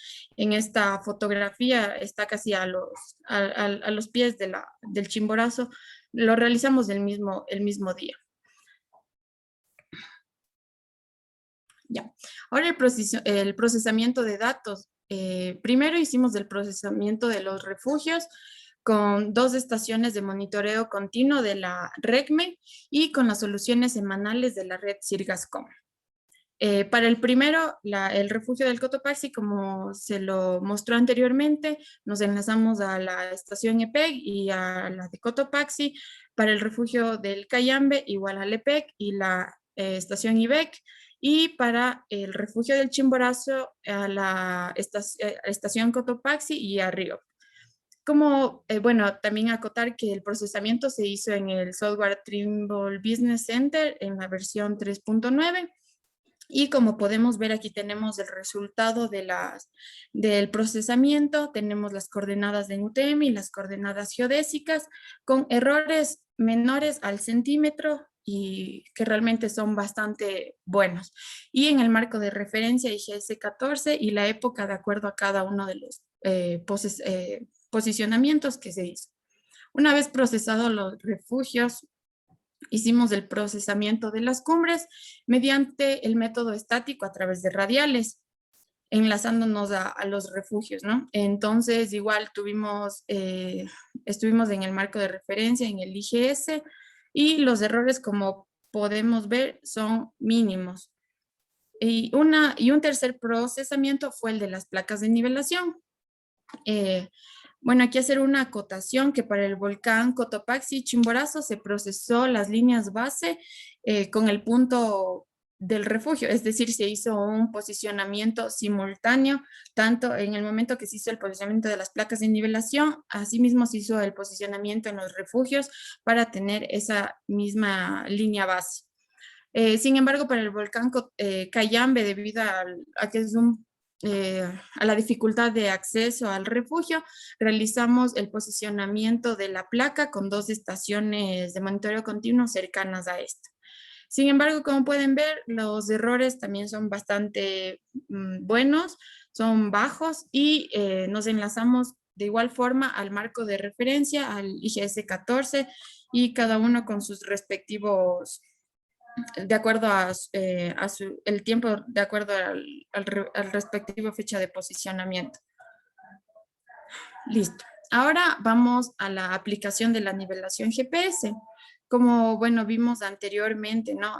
esta fotografía, está casi a los pies del Chimborazo, lo realizamos el mismo día. Ya. Ahora el procesamiento de datos. Primero hicimos el procesamiento de los refugios con 2 estaciones de monitoreo continuo de la RECME y con las soluciones semanales de la red Sirgascom. Para el primero, el refugio del Cotopaxi, como se lo mostró anteriormente, nos enlazamos a la estación EPEC y a la de Cotopaxi. Para el refugio del Cayambe, igual al EPEC y la estación IBEC. Y para el refugio del Chimborazo, a la estación Cotopaxi y a Río. Bueno, también acotar que el procesamiento se hizo en el software Trimble Business Center en la versión 3.9. Y como podemos ver, aquí tenemos el resultado del procesamiento, tenemos las coordenadas de UTM y las coordenadas geodésicas con errores menores al centímetro y que realmente son bastante buenos. Y en el marco de referencia IGS 14 y la época de acuerdo a cada uno de los posicionamientos que se hizo. Una vez procesados los refugios, hicimos el procesamiento de las cumbres mediante el método estático a través de radiales, enlazándonos a los refugios, ¿no? Entonces, igual estuvimos en el marco de referencia, en el IGS, y los errores, como podemos ver, son mínimos. Y un tercer procesamiento fue el de las placas de nivelación. Bueno, aquí hacer una acotación que para el volcán Cotopaxi y Chimborazo se procesó las líneas base con el punto del refugio, es decir, se hizo un posicionamiento simultáneo, tanto en el momento que se hizo el posicionamiento de las placas de nivelación, asimismo se hizo el posicionamiento en los refugios para tener esa misma línea base. Sin embargo, para el volcán Cayambe, debido a que es a la dificultad de acceso al refugio, realizamos el posicionamiento de la placa con 2 estaciones de monitoreo continuo cercanas a esta. Sin embargo, como pueden ver, los errores también son bastante buenos, son bajos y nos enlazamos de igual forma al marco de referencia, al IGS 14 y cada uno con sus respectivos, de acuerdo el tiempo, de acuerdo al respectivo fecha de posicionamiento. Listo. Ahora vamos a la aplicación de la nivelación GPS. Como, bueno, vimos anteriormente, ¿no?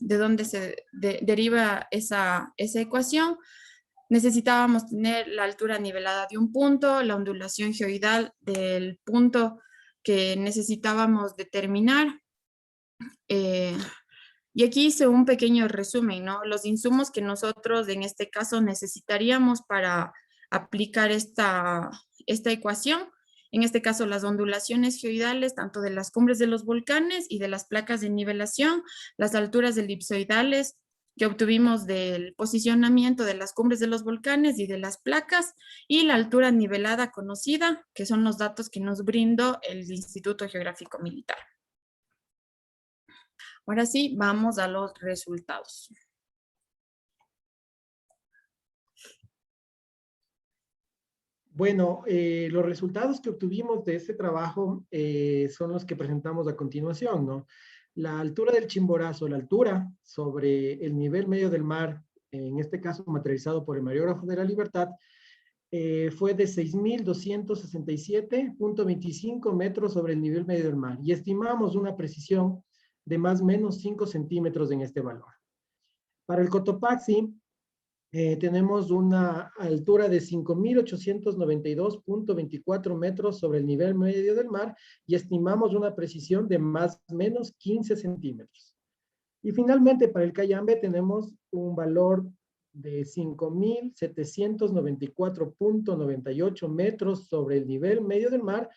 De dónde se deriva esa ecuación. Necesitábamos tener la altura nivelada de un punto, la ondulación geoidal del punto que necesitábamos determinar. Y aquí hice un pequeño resumen, ¿no? Los insumos que nosotros en este caso necesitaríamos para aplicar esta ecuación. En este caso, las ondulaciones geoidales, tanto de las cumbres de los volcanes y de las placas de nivelación, las alturas elipsoidales que obtuvimos del posicionamiento de las cumbres de los volcanes y de las placas, y la altura nivelada conocida, que son los datos que nos brindó el Instituto Geográfico Militar. Ahora sí, vamos a los resultados. Bueno, los resultados que obtuvimos de este trabajo son los que presentamos a continuación, ¿no? La altura del Chimborazo, la altura sobre el nivel medio del mar, en este caso materializado por el Mareógrafo de la Libertad, fue de 6.267.25 metros sobre el nivel medio del mar y estimamos una precisión de más o menos 5 centímetros en este valor. Para el Cotopaxi, tenemos una altura de 5.892.24 metros sobre el nivel medio del mar y estimamos una precisión de más o menos 15 centímetros. Y finalmente para el Cayambe tenemos un valor de 5.794.98 metros sobre el nivel medio del mar,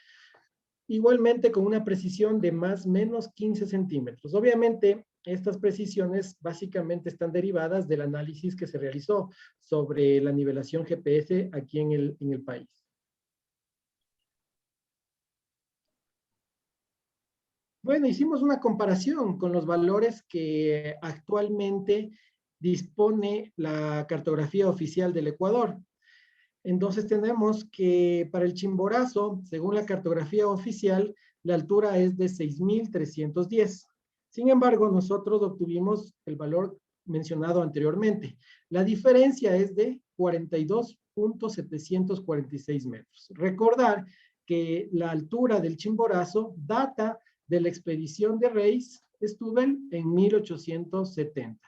igualmente con una precisión de más o menos 15 centímetros. Obviamente, estas precisiones básicamente están derivadas del análisis que se realizó sobre la nivelación GPS aquí en el país. Bueno, hicimos una comparación con los valores que actualmente dispone la cartografía oficial del Ecuador. Entonces tenemos que para el Chimborazo, según la cartografía oficial, la altura es de 6.310. Sin embargo, nosotros obtuvimos el valor mencionado anteriormente. La diferencia es de 42.746 metros. Recordar que la altura del Chimborazo data de la expedición de Reis-Stubel en 1870.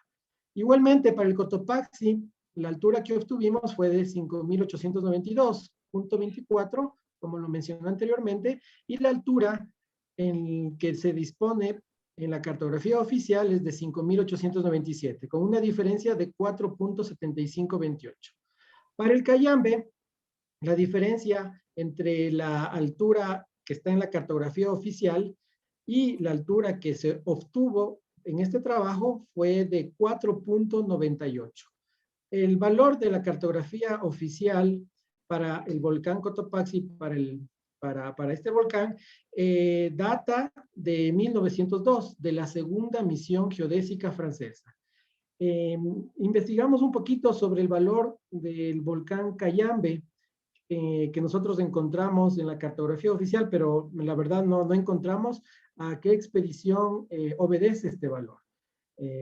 Igualmente, para el Cotopaxi, la altura que obtuvimos fue de 5.892.24, como lo mencioné anteriormente, y la altura en que se dispone en la cartografía oficial es de 5.897, con una diferencia de 4.7528. Para el Cayambe, la diferencia entre la altura que está en la cartografía oficial y la altura que se obtuvo en este trabajo fue de 4.98. El valor de la cartografía oficial para el volcán Cotopaxi, para este volcán, data de 1902, de la segunda misión geodésica francesa. Investigamos un poquito sobre el valor del volcán Cayambe, que nosotros encontramos en la cartografía oficial, pero la verdad no encontramos a qué expedición obedece este valor.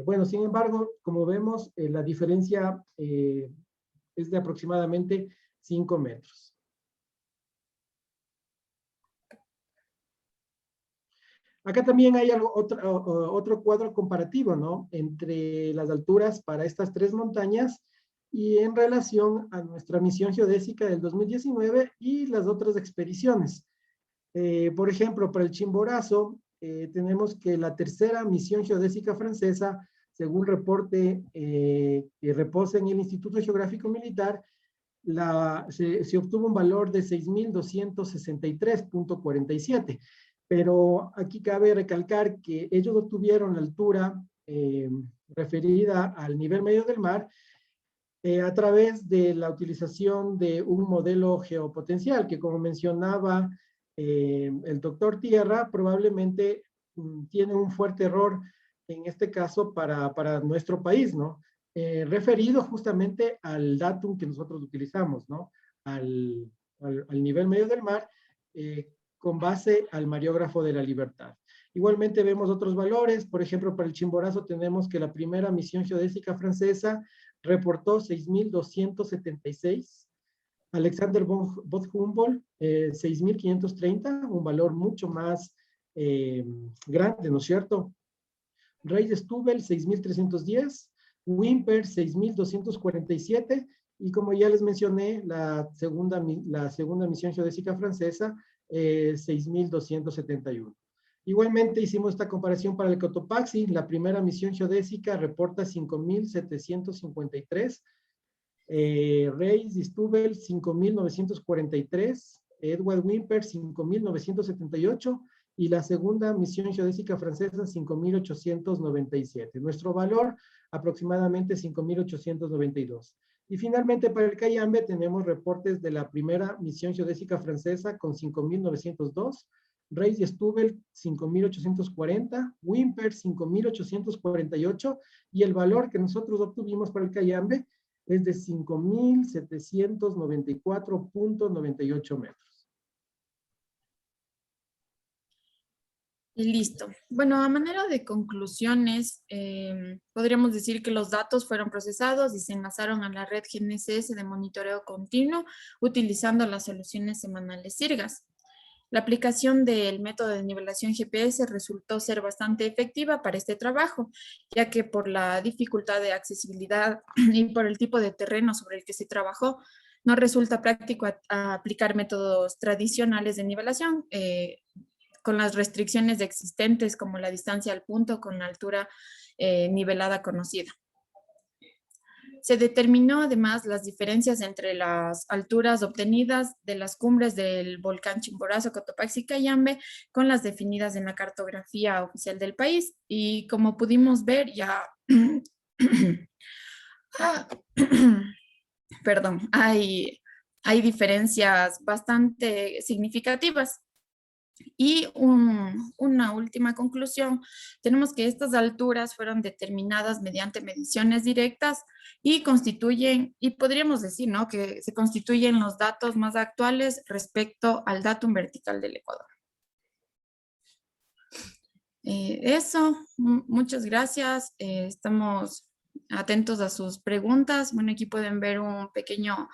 Bueno, sin embargo, como vemos, la diferencia es de aproximadamente 5 metros. Acá también hay otro cuadro comparativo, ¿no? Entre las alturas para estas tres montañas y en relación a nuestra misión geodésica del 2019 y las otras expediciones. Por ejemplo, para el Chimborazo, tenemos que la tercera misión geodésica francesa, según reporte que reposa en el Instituto Geográfico Militar, se obtuvo un valor de 6.263.47. Pero aquí cabe recalcar que ellos obtuvieron la altura referida al nivel medio del mar a través de la utilización de un modelo geopotencial que, como mencionaba el doctor Tierra, probablemente tiene un fuerte error en este caso para nuestro país, ¿no? Referido justamente al datum que nosotros utilizamos, ¿no? Al nivel medio del mar, con base al Mariógrafo de la Libertad. Igualmente vemos otros valores, por ejemplo, para el Chimborazo tenemos que la primera misión geodésica francesa reportó 6.276, Alexander von Humboldt 6.530, un valor mucho más grande, ¿no es cierto? Rey de Stubel 6.310, Wimper 6.247 y como ya les mencioné, la segunda misión geodésica francesa 6.271. Igualmente hicimos esta comparación para el Cotopaxi, la primera misión geodésica reporta 5.753, Reis y Stubel 5.943, Edward Wimper 5.978 y la segunda misión geodésica francesa 5.897. Nuestro valor aproximadamente 5.892. Y finalmente para el Cayambe tenemos reportes de la primera misión geodésica francesa con 5.902, Reis y Stubel 5.840, Wimper 5.848 y el valor que nosotros obtuvimos para el Cayambe es de 5.794.98 metros. Y listo. Bueno, a manera de conclusiones, podríamos decir que los datos fueron procesados y se enlazaron a la red GNSS de monitoreo continuo utilizando las soluciones semanales IRGAS. La aplicación del método de nivelación GPS resultó ser bastante efectiva para este trabajo, ya que por la dificultad de accesibilidad y por el tipo de terreno sobre el que se trabajó, no resulta práctico aplicar métodos tradicionales de nivelación, con las restricciones existentes como la distancia al punto con la altura nivelada conocida. Se determinó además las diferencias entre las alturas obtenidas de las cumbres del volcán Chimborazo, Cotopaxi y Cayambe con las definidas en la cartografía oficial del país. Y como pudimos ver ya, perdón, hay diferencias bastante significativas. Y una última conclusión, tenemos que estas alturas fueron determinadas mediante mediciones directas y constituyen, y podríamos decir, ¿no?, que se constituyen los datos más actuales respecto al datum vertical del Ecuador. Eso, muchas gracias. Estamos atentos a sus preguntas. Bueno, aquí pueden ver un pequeño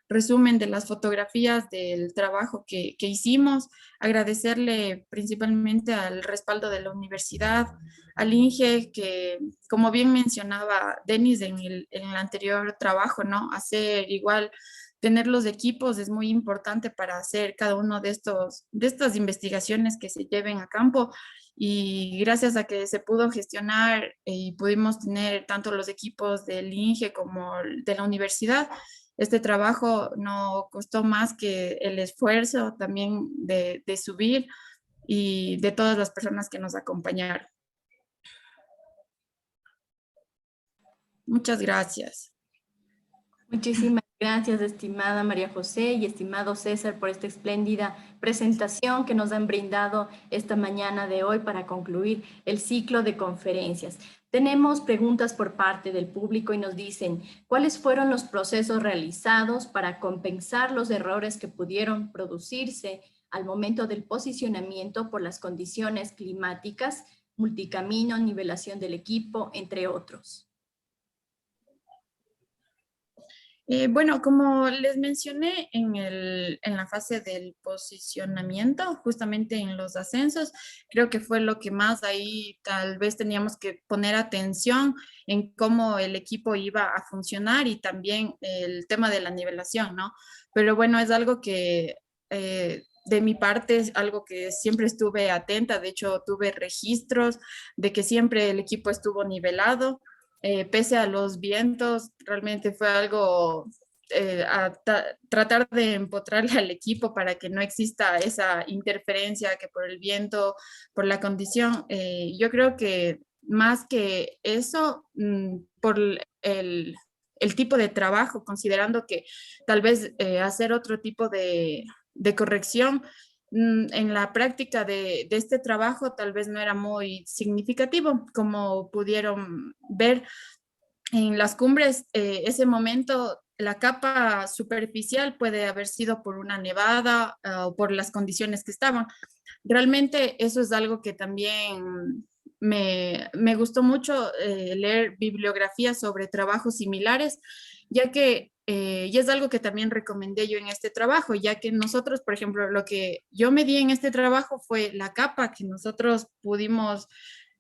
resumen de las fotografías del trabajo que hicimos. Agradecerle principalmente al respaldo de la universidad, al INGE, que como bien mencionaba Denis en el anterior trabajo, ¿no? Hacer igual, tener los equipos es muy importante para hacer cada uno de estas investigaciones que se lleven a campo. Y gracias a que se pudo gestionar y pudimos tener tanto los equipos del INGE como de la universidad, este trabajo no costó más que el esfuerzo también de subir y de todas las personas que nos acompañaron. Muchas gracias. Muchísimas gracias, estimada María José y estimado César, por esta espléndida presentación que nos han brindado esta mañana de hoy para concluir el ciclo de conferencias. Tenemos preguntas por parte del público y nos dicen, ¿cuáles fueron los procesos realizados para compensar los errores que pudieron producirse al momento del posicionamiento por las condiciones climáticas, multicamino, nivelación del equipo, entre otros? Bueno, como les mencioné en la fase del posicionamiento, justamente en los ascensos, creo que fue lo que más ahí tal vez teníamos que poner atención en cómo el equipo iba a funcionar y también el tema de la nivelación, ¿no? Pero bueno, es algo que de mi parte es algo que siempre estuve atenta, de hecho tuve registros de que siempre el equipo estuvo nivelado. Pese a los vientos, realmente fue algo tratar de empotrarle al equipo para que no exista esa interferencia que por el viento, por la condición. Yo creo que más que eso, por el tipo de trabajo, considerando que tal vez hacer otro tipo de corrección en la práctica de este trabajo tal vez no era muy significativo, como pudieron ver en las cumbres, ese momento, la capa superficial puede haber sido por una nevada o por las condiciones que estaban. Realmente eso es algo que también me gustó mucho leer bibliografía sobre trabajos similares, ya que, y es algo que también recomendé yo en este trabajo, ya que nosotros, por ejemplo, lo que yo medí en este trabajo fue la capa que nosotros pudimos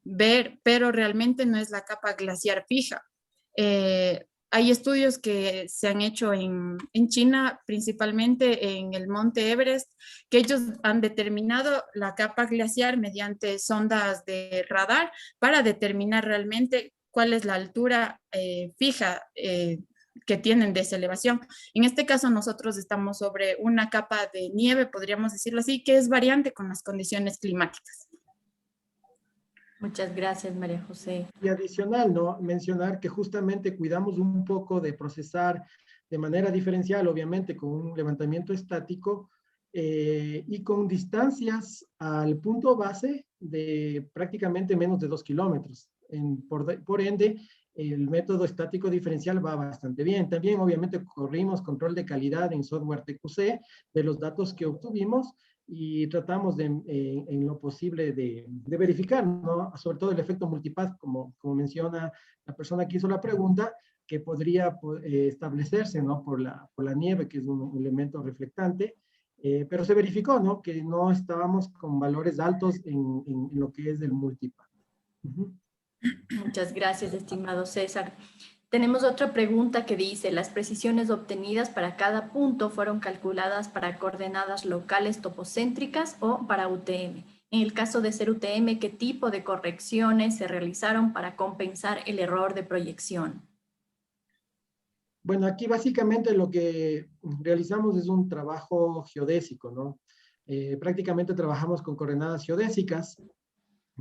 ver, pero realmente no es la capa glaciar fija. Hay estudios que se han hecho en China, principalmente en el monte Everest, que ellos han determinado la capa glaciar mediante sondas de radar para determinar realmente cuál es la altura fija que tienen de esa elevación. En este caso, nosotros estamos sobre una capa de nieve, podríamos decirlo así, que es variante con las condiciones climáticas. Muchas gracias, María José. Y adicional, ¿no? Mencionar que justamente cuidamos un poco de procesar de manera diferencial, obviamente, con un levantamiento estático y con distancias al punto base de prácticamente menos de 2 kilómetros. Por ende, el método estático diferencial va bastante bien. También, obviamente, corrimos control de calidad en software TQC de los datos que obtuvimos y tratamos en lo posible de verificar, ¿no? Sobre todo el efecto multipath, como menciona la persona que hizo la pregunta, que podría establecerse, ¿no? Por la nieve, que es un elemento reflectante, pero se verificó, ¿no? Que no estábamos con valores altos en lo que es el multipath. Muchas gracias, estimado César. Tenemos otra pregunta que dice, ¿las precisiones obtenidas para cada punto fueron calculadas para coordenadas locales topocéntricas o para UTM? En el caso de ser UTM, ¿qué tipo de correcciones se realizaron para compensar el error de proyección? Bueno, aquí básicamente lo que realizamos es un trabajo geodésico, ¿no? Prácticamente trabajamos con coordenadas geodésicas.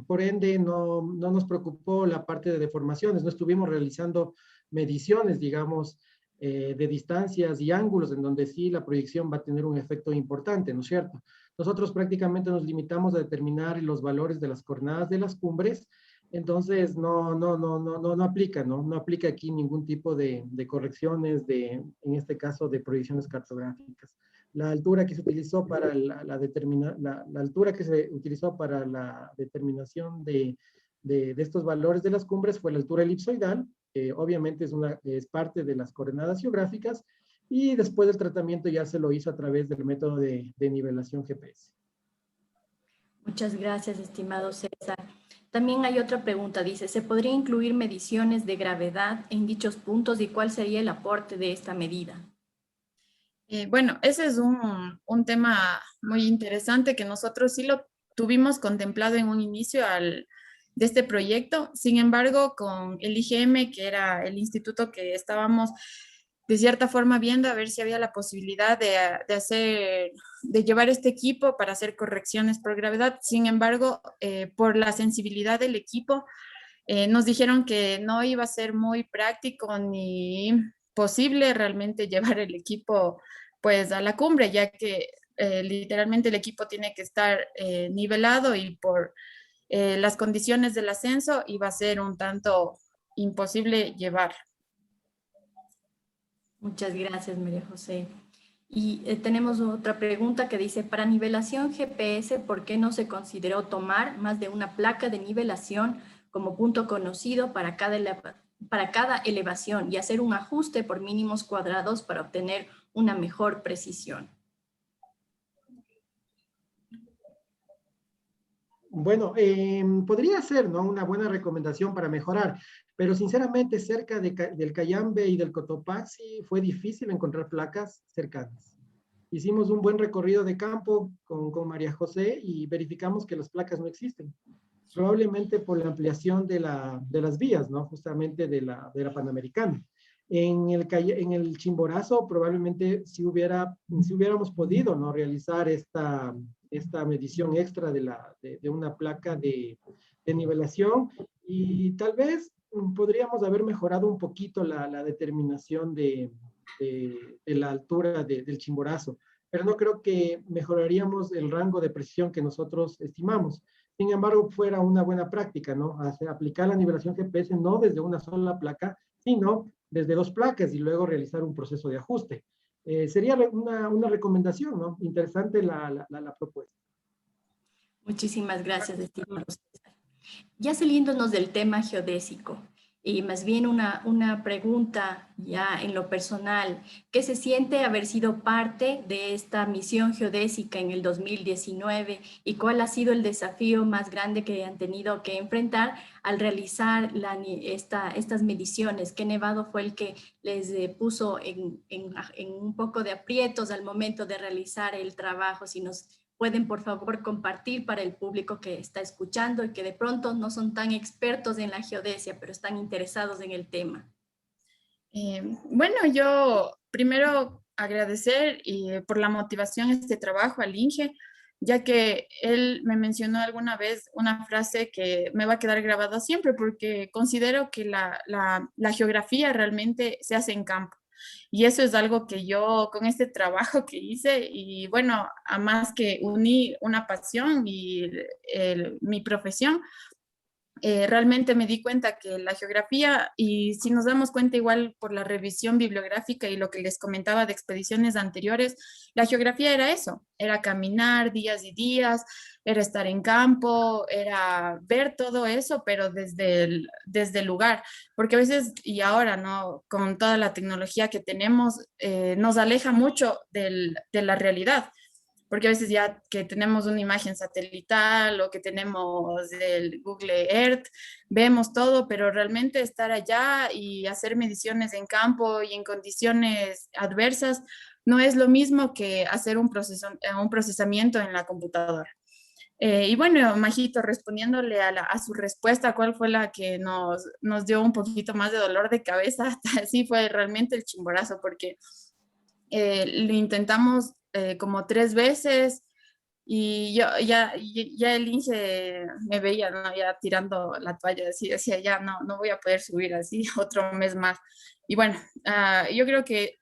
Por ende, no nos preocupó la parte de deformaciones, no estuvimos realizando mediciones, digamos, de distancias y ángulos en donde sí la proyección va a tener un efecto importante, ¿no es cierto? Nosotros prácticamente nos limitamos a determinar los valores de las coordenadas de las cumbres, entonces no aplica, ¿no? No aplica aquí ningún tipo de correcciones, en este caso, de proyecciones cartográficas. La altura que se utilizó para la altura que se utilizó para la determinación de estos valores de las cumbres fue la altura elipsoidal, que obviamente es parte de las coordenadas geográficas, y después del tratamiento ya se lo hizo a través del método de nivelación GPS. Muchas gracias, estimado César. También hay otra pregunta, dice, ¿se podría incluir mediciones de gravedad en dichos puntos y cuál sería el aporte de esta medida? Bueno, ese es un tema muy interesante que nosotros sí lo tuvimos contemplado en un inicio de este proyecto. Sin embargo, con el IGM, que era el instituto que estábamos de cierta forma viendo a ver si había la posibilidad de llevar este equipo para hacer correcciones por gravedad. Sin embargo, por la sensibilidad del equipo, nos dijeron que no iba a ser muy práctico ni posible realmente llevar el equipo pues a la cumbre, ya que literalmente el equipo tiene que estar nivelado y por las condiciones del ascenso iba a ser un tanto imposible llevar. Muchas gracias, María José. Y tenemos otra pregunta que dice, para nivelación GPS, ¿por qué no se consideró tomar más de una placa de nivelación como punto conocido para cada para cada elevación y hacer un ajuste por mínimos cuadrados para obtener una mejor precisión. Bueno, podría ser, ¿no?, una buena recomendación para mejorar, pero sinceramente cerca del Cayambe y del Cotopaxi fue difícil encontrar placas cercanas. Hicimos un buen recorrido de campo con María José y verificamos que las placas no existen. Probablemente por la ampliación de las vías, ¿no?, justamente de la Panamericana. En el Chimborazo probablemente si hubiéramos podido, ¿no?, realizar esta medición extra de una placa de nivelación, y tal vez podríamos haber mejorado un poquito la determinación de la altura del Chimborazo, pero no creo que mejoraríamos el rango de precisión que nosotros estimamos. Sin embargo, fuera una buena práctica, ¿no?, aplicar la nivelación GPS no desde una sola placa, sino desde 2 placas y luego realizar un proceso de ajuste. Sería una recomendación, ¿no? Interesante la propuesta. Muchísimas gracias, estimado César. Ya saliéndonos del tema geodésico, y más bien una pregunta ya en lo personal, ¿qué se siente haber sido parte de esta misión geodésica en el 2019 y cuál ha sido el desafío más grande que han tenido que enfrentar al realizar estas mediciones? ¿Qué nevado fue el que les puso en un poco de aprietos al momento de realizar el trabajo? Si nos pueden, por favor, compartir para el público que está escuchando y que de pronto no son tan expertos en la geodesia, pero están interesados en el tema. Bueno, yo primero agradecer por la motivación a este trabajo al Inge, ya que él me mencionó alguna vez una frase que me va a quedar grabada siempre, porque considero que la geografía realmente se hace en campo. Y eso es algo que yo con este trabajo que hice, y bueno, a más que uní una pasión y mi profesión, realmente me di cuenta que la geografía, y si nos damos cuenta igual por la revisión bibliográfica y lo que les comentaba de expediciones anteriores, la geografía era eso, era caminar días y días, era estar en campo, era ver todo eso, pero desde el lugar, porque a veces, y ahora, ¿no?, con toda la tecnología que tenemos, nos aleja mucho de la realidad. Porque a veces ya que tenemos una imagen satelital o que tenemos el Google Earth, vemos todo, pero realmente estar allá y hacer mediciones en campo y en condiciones adversas no es lo mismo que hacer un procesamiento en la computadora. Y bueno, Majito, respondiéndole a su respuesta, ¿cuál fue la que nos dio un poquito más de dolor de cabeza? Sí, fue realmente el Chimborazo, porque lo intentamos como 3 veces, y yo ya el Inge me veía, ¿no?, ya tirando la toalla, así decía, ya no voy a poder subir así otro mes más. Y bueno, yo creo que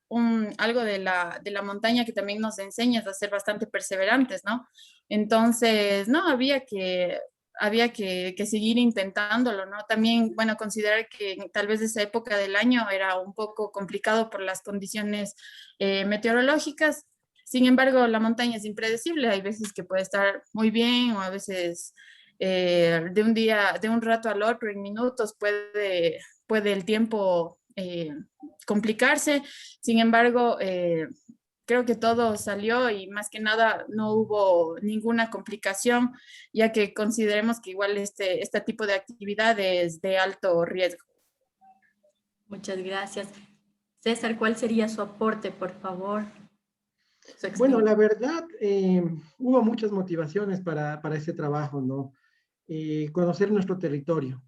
algo de la montaña que también nos enseña es a ser bastante perseverantes, ¿no? Entonces, no, había que seguir intentándolo, ¿no? También, bueno, considerar que tal vez esa época del año era un poco complicado por las condiciones meteorológicas. Sin embargo, la montaña es impredecible, hay veces que puede estar muy bien, o a veces de un rato al otro, en minutos, puede el tiempo complicarse. Sin embargo, creo que todo salió y más que nada no hubo ninguna complicación, ya que consideremos que igual este tipo de actividad es de alto riesgo. Muchas gracias. César, ¿cuál sería su aporte, por favor? Bueno, la verdad, hubo muchas motivaciones para ese trabajo, ¿no? Conocer nuestro territorio,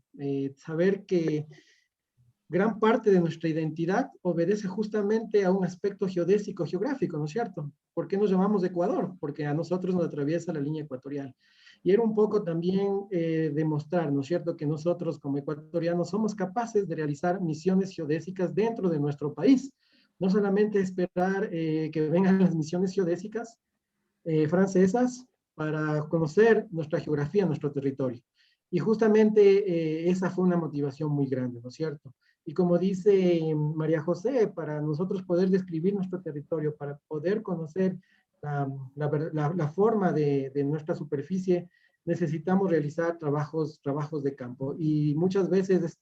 saber que gran parte de nuestra identidad obedece justamente a un aspecto geodésico, geográfico, ¿no es cierto? ¿Por qué nos llamamos Ecuador? Porque a nosotros nos atraviesa la línea ecuatorial. Y era un poco también demostrar, ¿no es cierto?, que nosotros como ecuatorianos somos capaces de realizar misiones geodésicas dentro de nuestro país. No solamente esperar que vengan las misiones geodésicas francesas para conocer nuestra geografía, nuestro territorio. Y justamente esa fue una motivación muy grande, ¿no es cierto? Y como dice María José, para nosotros poder describir nuestro territorio, para poder conocer la forma de nuestra superficie, necesitamos realizar trabajos de campo. Y muchas veces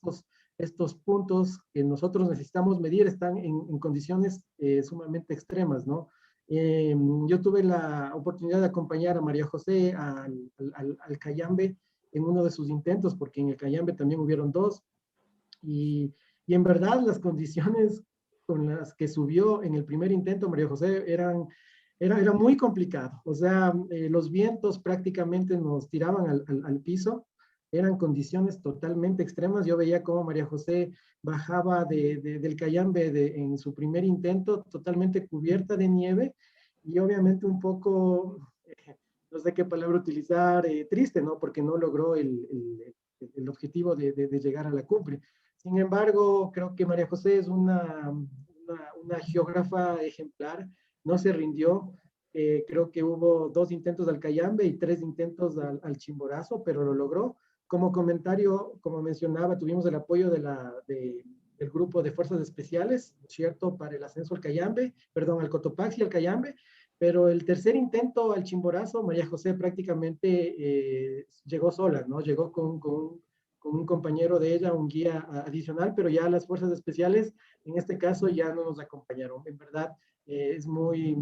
estos puntos que nosotros necesitamos medir están en condiciones sumamente extremas, ¿no? Yo tuve la oportunidad de acompañar a María José al Cayambe en uno de sus intentos, porque en el Cayambe también hubieron dos, y en verdad las condiciones con las que subió en el primer intento María José era muy complicado. O sea, los vientos prácticamente nos tiraban al piso, eran condiciones totalmente extremas. Yo veía cómo María José bajaba del Cayambe en su primer intento totalmente cubierta de nieve y obviamente un poco, no sé qué palabra utilizar, triste, ¿no? Porque no logró el objetivo de llegar a la cumbre. Sin embargo, creo que María José es una geógrafa ejemplar, no se rindió. Creo que hubo 2 intentos al Cayambe y 3 intentos al Chimborazo, pero lo logró. Como comentario, como mencionaba, tuvimos el apoyo del grupo de fuerzas especiales, ¿cierto? Para el ascenso al Cayambe, perdón, al Cotopaxi y al Cayambe, pero el tercer intento al Chimborazo, María José prácticamente llegó sola, ¿no? Llegó con un compañero de ella, un guía adicional, pero ya las fuerzas especiales, en este caso, ya no nos acompañaron. En verdad, es muy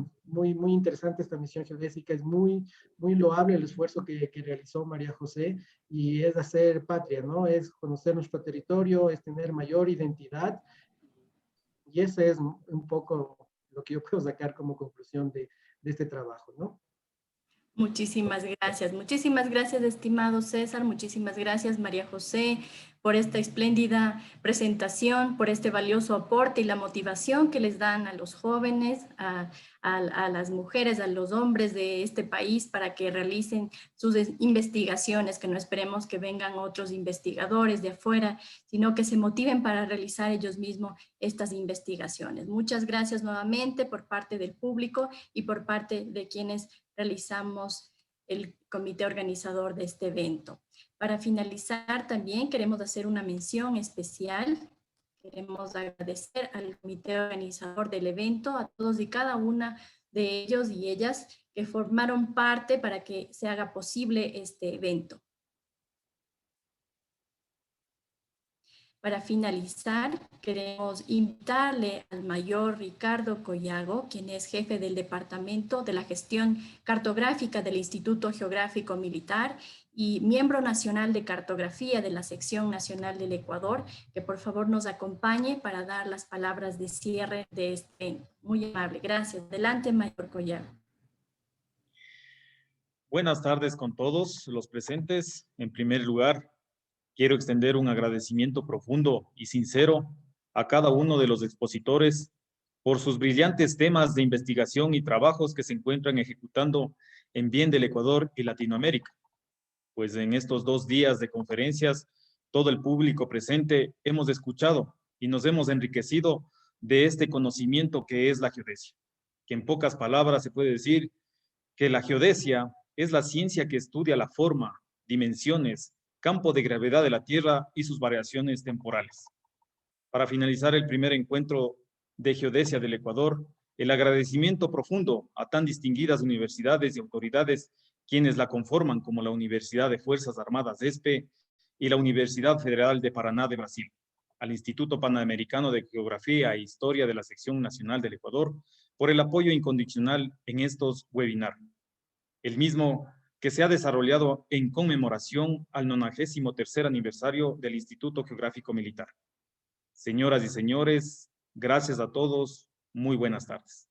interesante esta misión geodésica, es muy loable el esfuerzo que realizó María José y es hacer patria, ¿no? Es conocer nuestro territorio, es tener mayor identidad y ese es un poco lo que yo puedo sacar como conclusión de este trabajo, ¿no? Muchísimas gracias, estimado César, muchísimas gracias, María José, por esta espléndida presentación, por este valioso aporte y la motivación que les dan a los jóvenes, a las mujeres, a los hombres de este país para que realicen sus investigaciones, que no esperemos que vengan otros investigadores de afuera, sino que se motiven para realizar ellos mismos estas investigaciones. Muchas gracias nuevamente por parte del público y por parte de quienes realizamos el comité organizador de este evento. Para finalizar, también queremos hacer una mención especial. Queremos agradecer al comité organizador del evento, a todos y cada una de ellos y ellas que formaron parte para que se haga posible este evento. Para finalizar, queremos invitarle al mayor Ricardo Collago, quien es jefe del Departamento de la Gestión Cartográfica del Instituto Geográfico Militar y miembro nacional de cartografía de la Sección Nacional del Ecuador, que por favor nos acompañe para dar las palabras de cierre de este evento. Muy amable, gracias. Adelante, mayor Collago. Buenas tardes con todos los presentes. En primer lugar, quiero extender un agradecimiento profundo y sincero a cada uno de los expositores por sus brillantes temas de investigación y trabajos que se encuentran ejecutando en bien del Ecuador y Latinoamérica. Pues en estos 2 días de conferencias, todo el público presente hemos escuchado y nos hemos enriquecido de este conocimiento que es la geodesia, que en pocas palabras se puede decir que la geodesia es la ciencia que estudia la forma, dimensiones, campo de gravedad de la Tierra y sus variaciones temporales. Para finalizar el primer encuentro de geodesia del Ecuador, el agradecimiento profundo a tan distinguidas universidades y autoridades quienes la conforman, como la Universidad de Fuerzas Armadas ESPE y la Universidad Federal de Paraná de Brasil, al Instituto Panamericano de Geografía e Historia de la Sección Nacional del Ecuador, por el apoyo incondicional en estos webinars. El mismo que se ha desarrollado en conmemoración al 93º aniversario del Instituto Geográfico Militar. Señoras y señores, gracias a todos. Muy buenas tardes.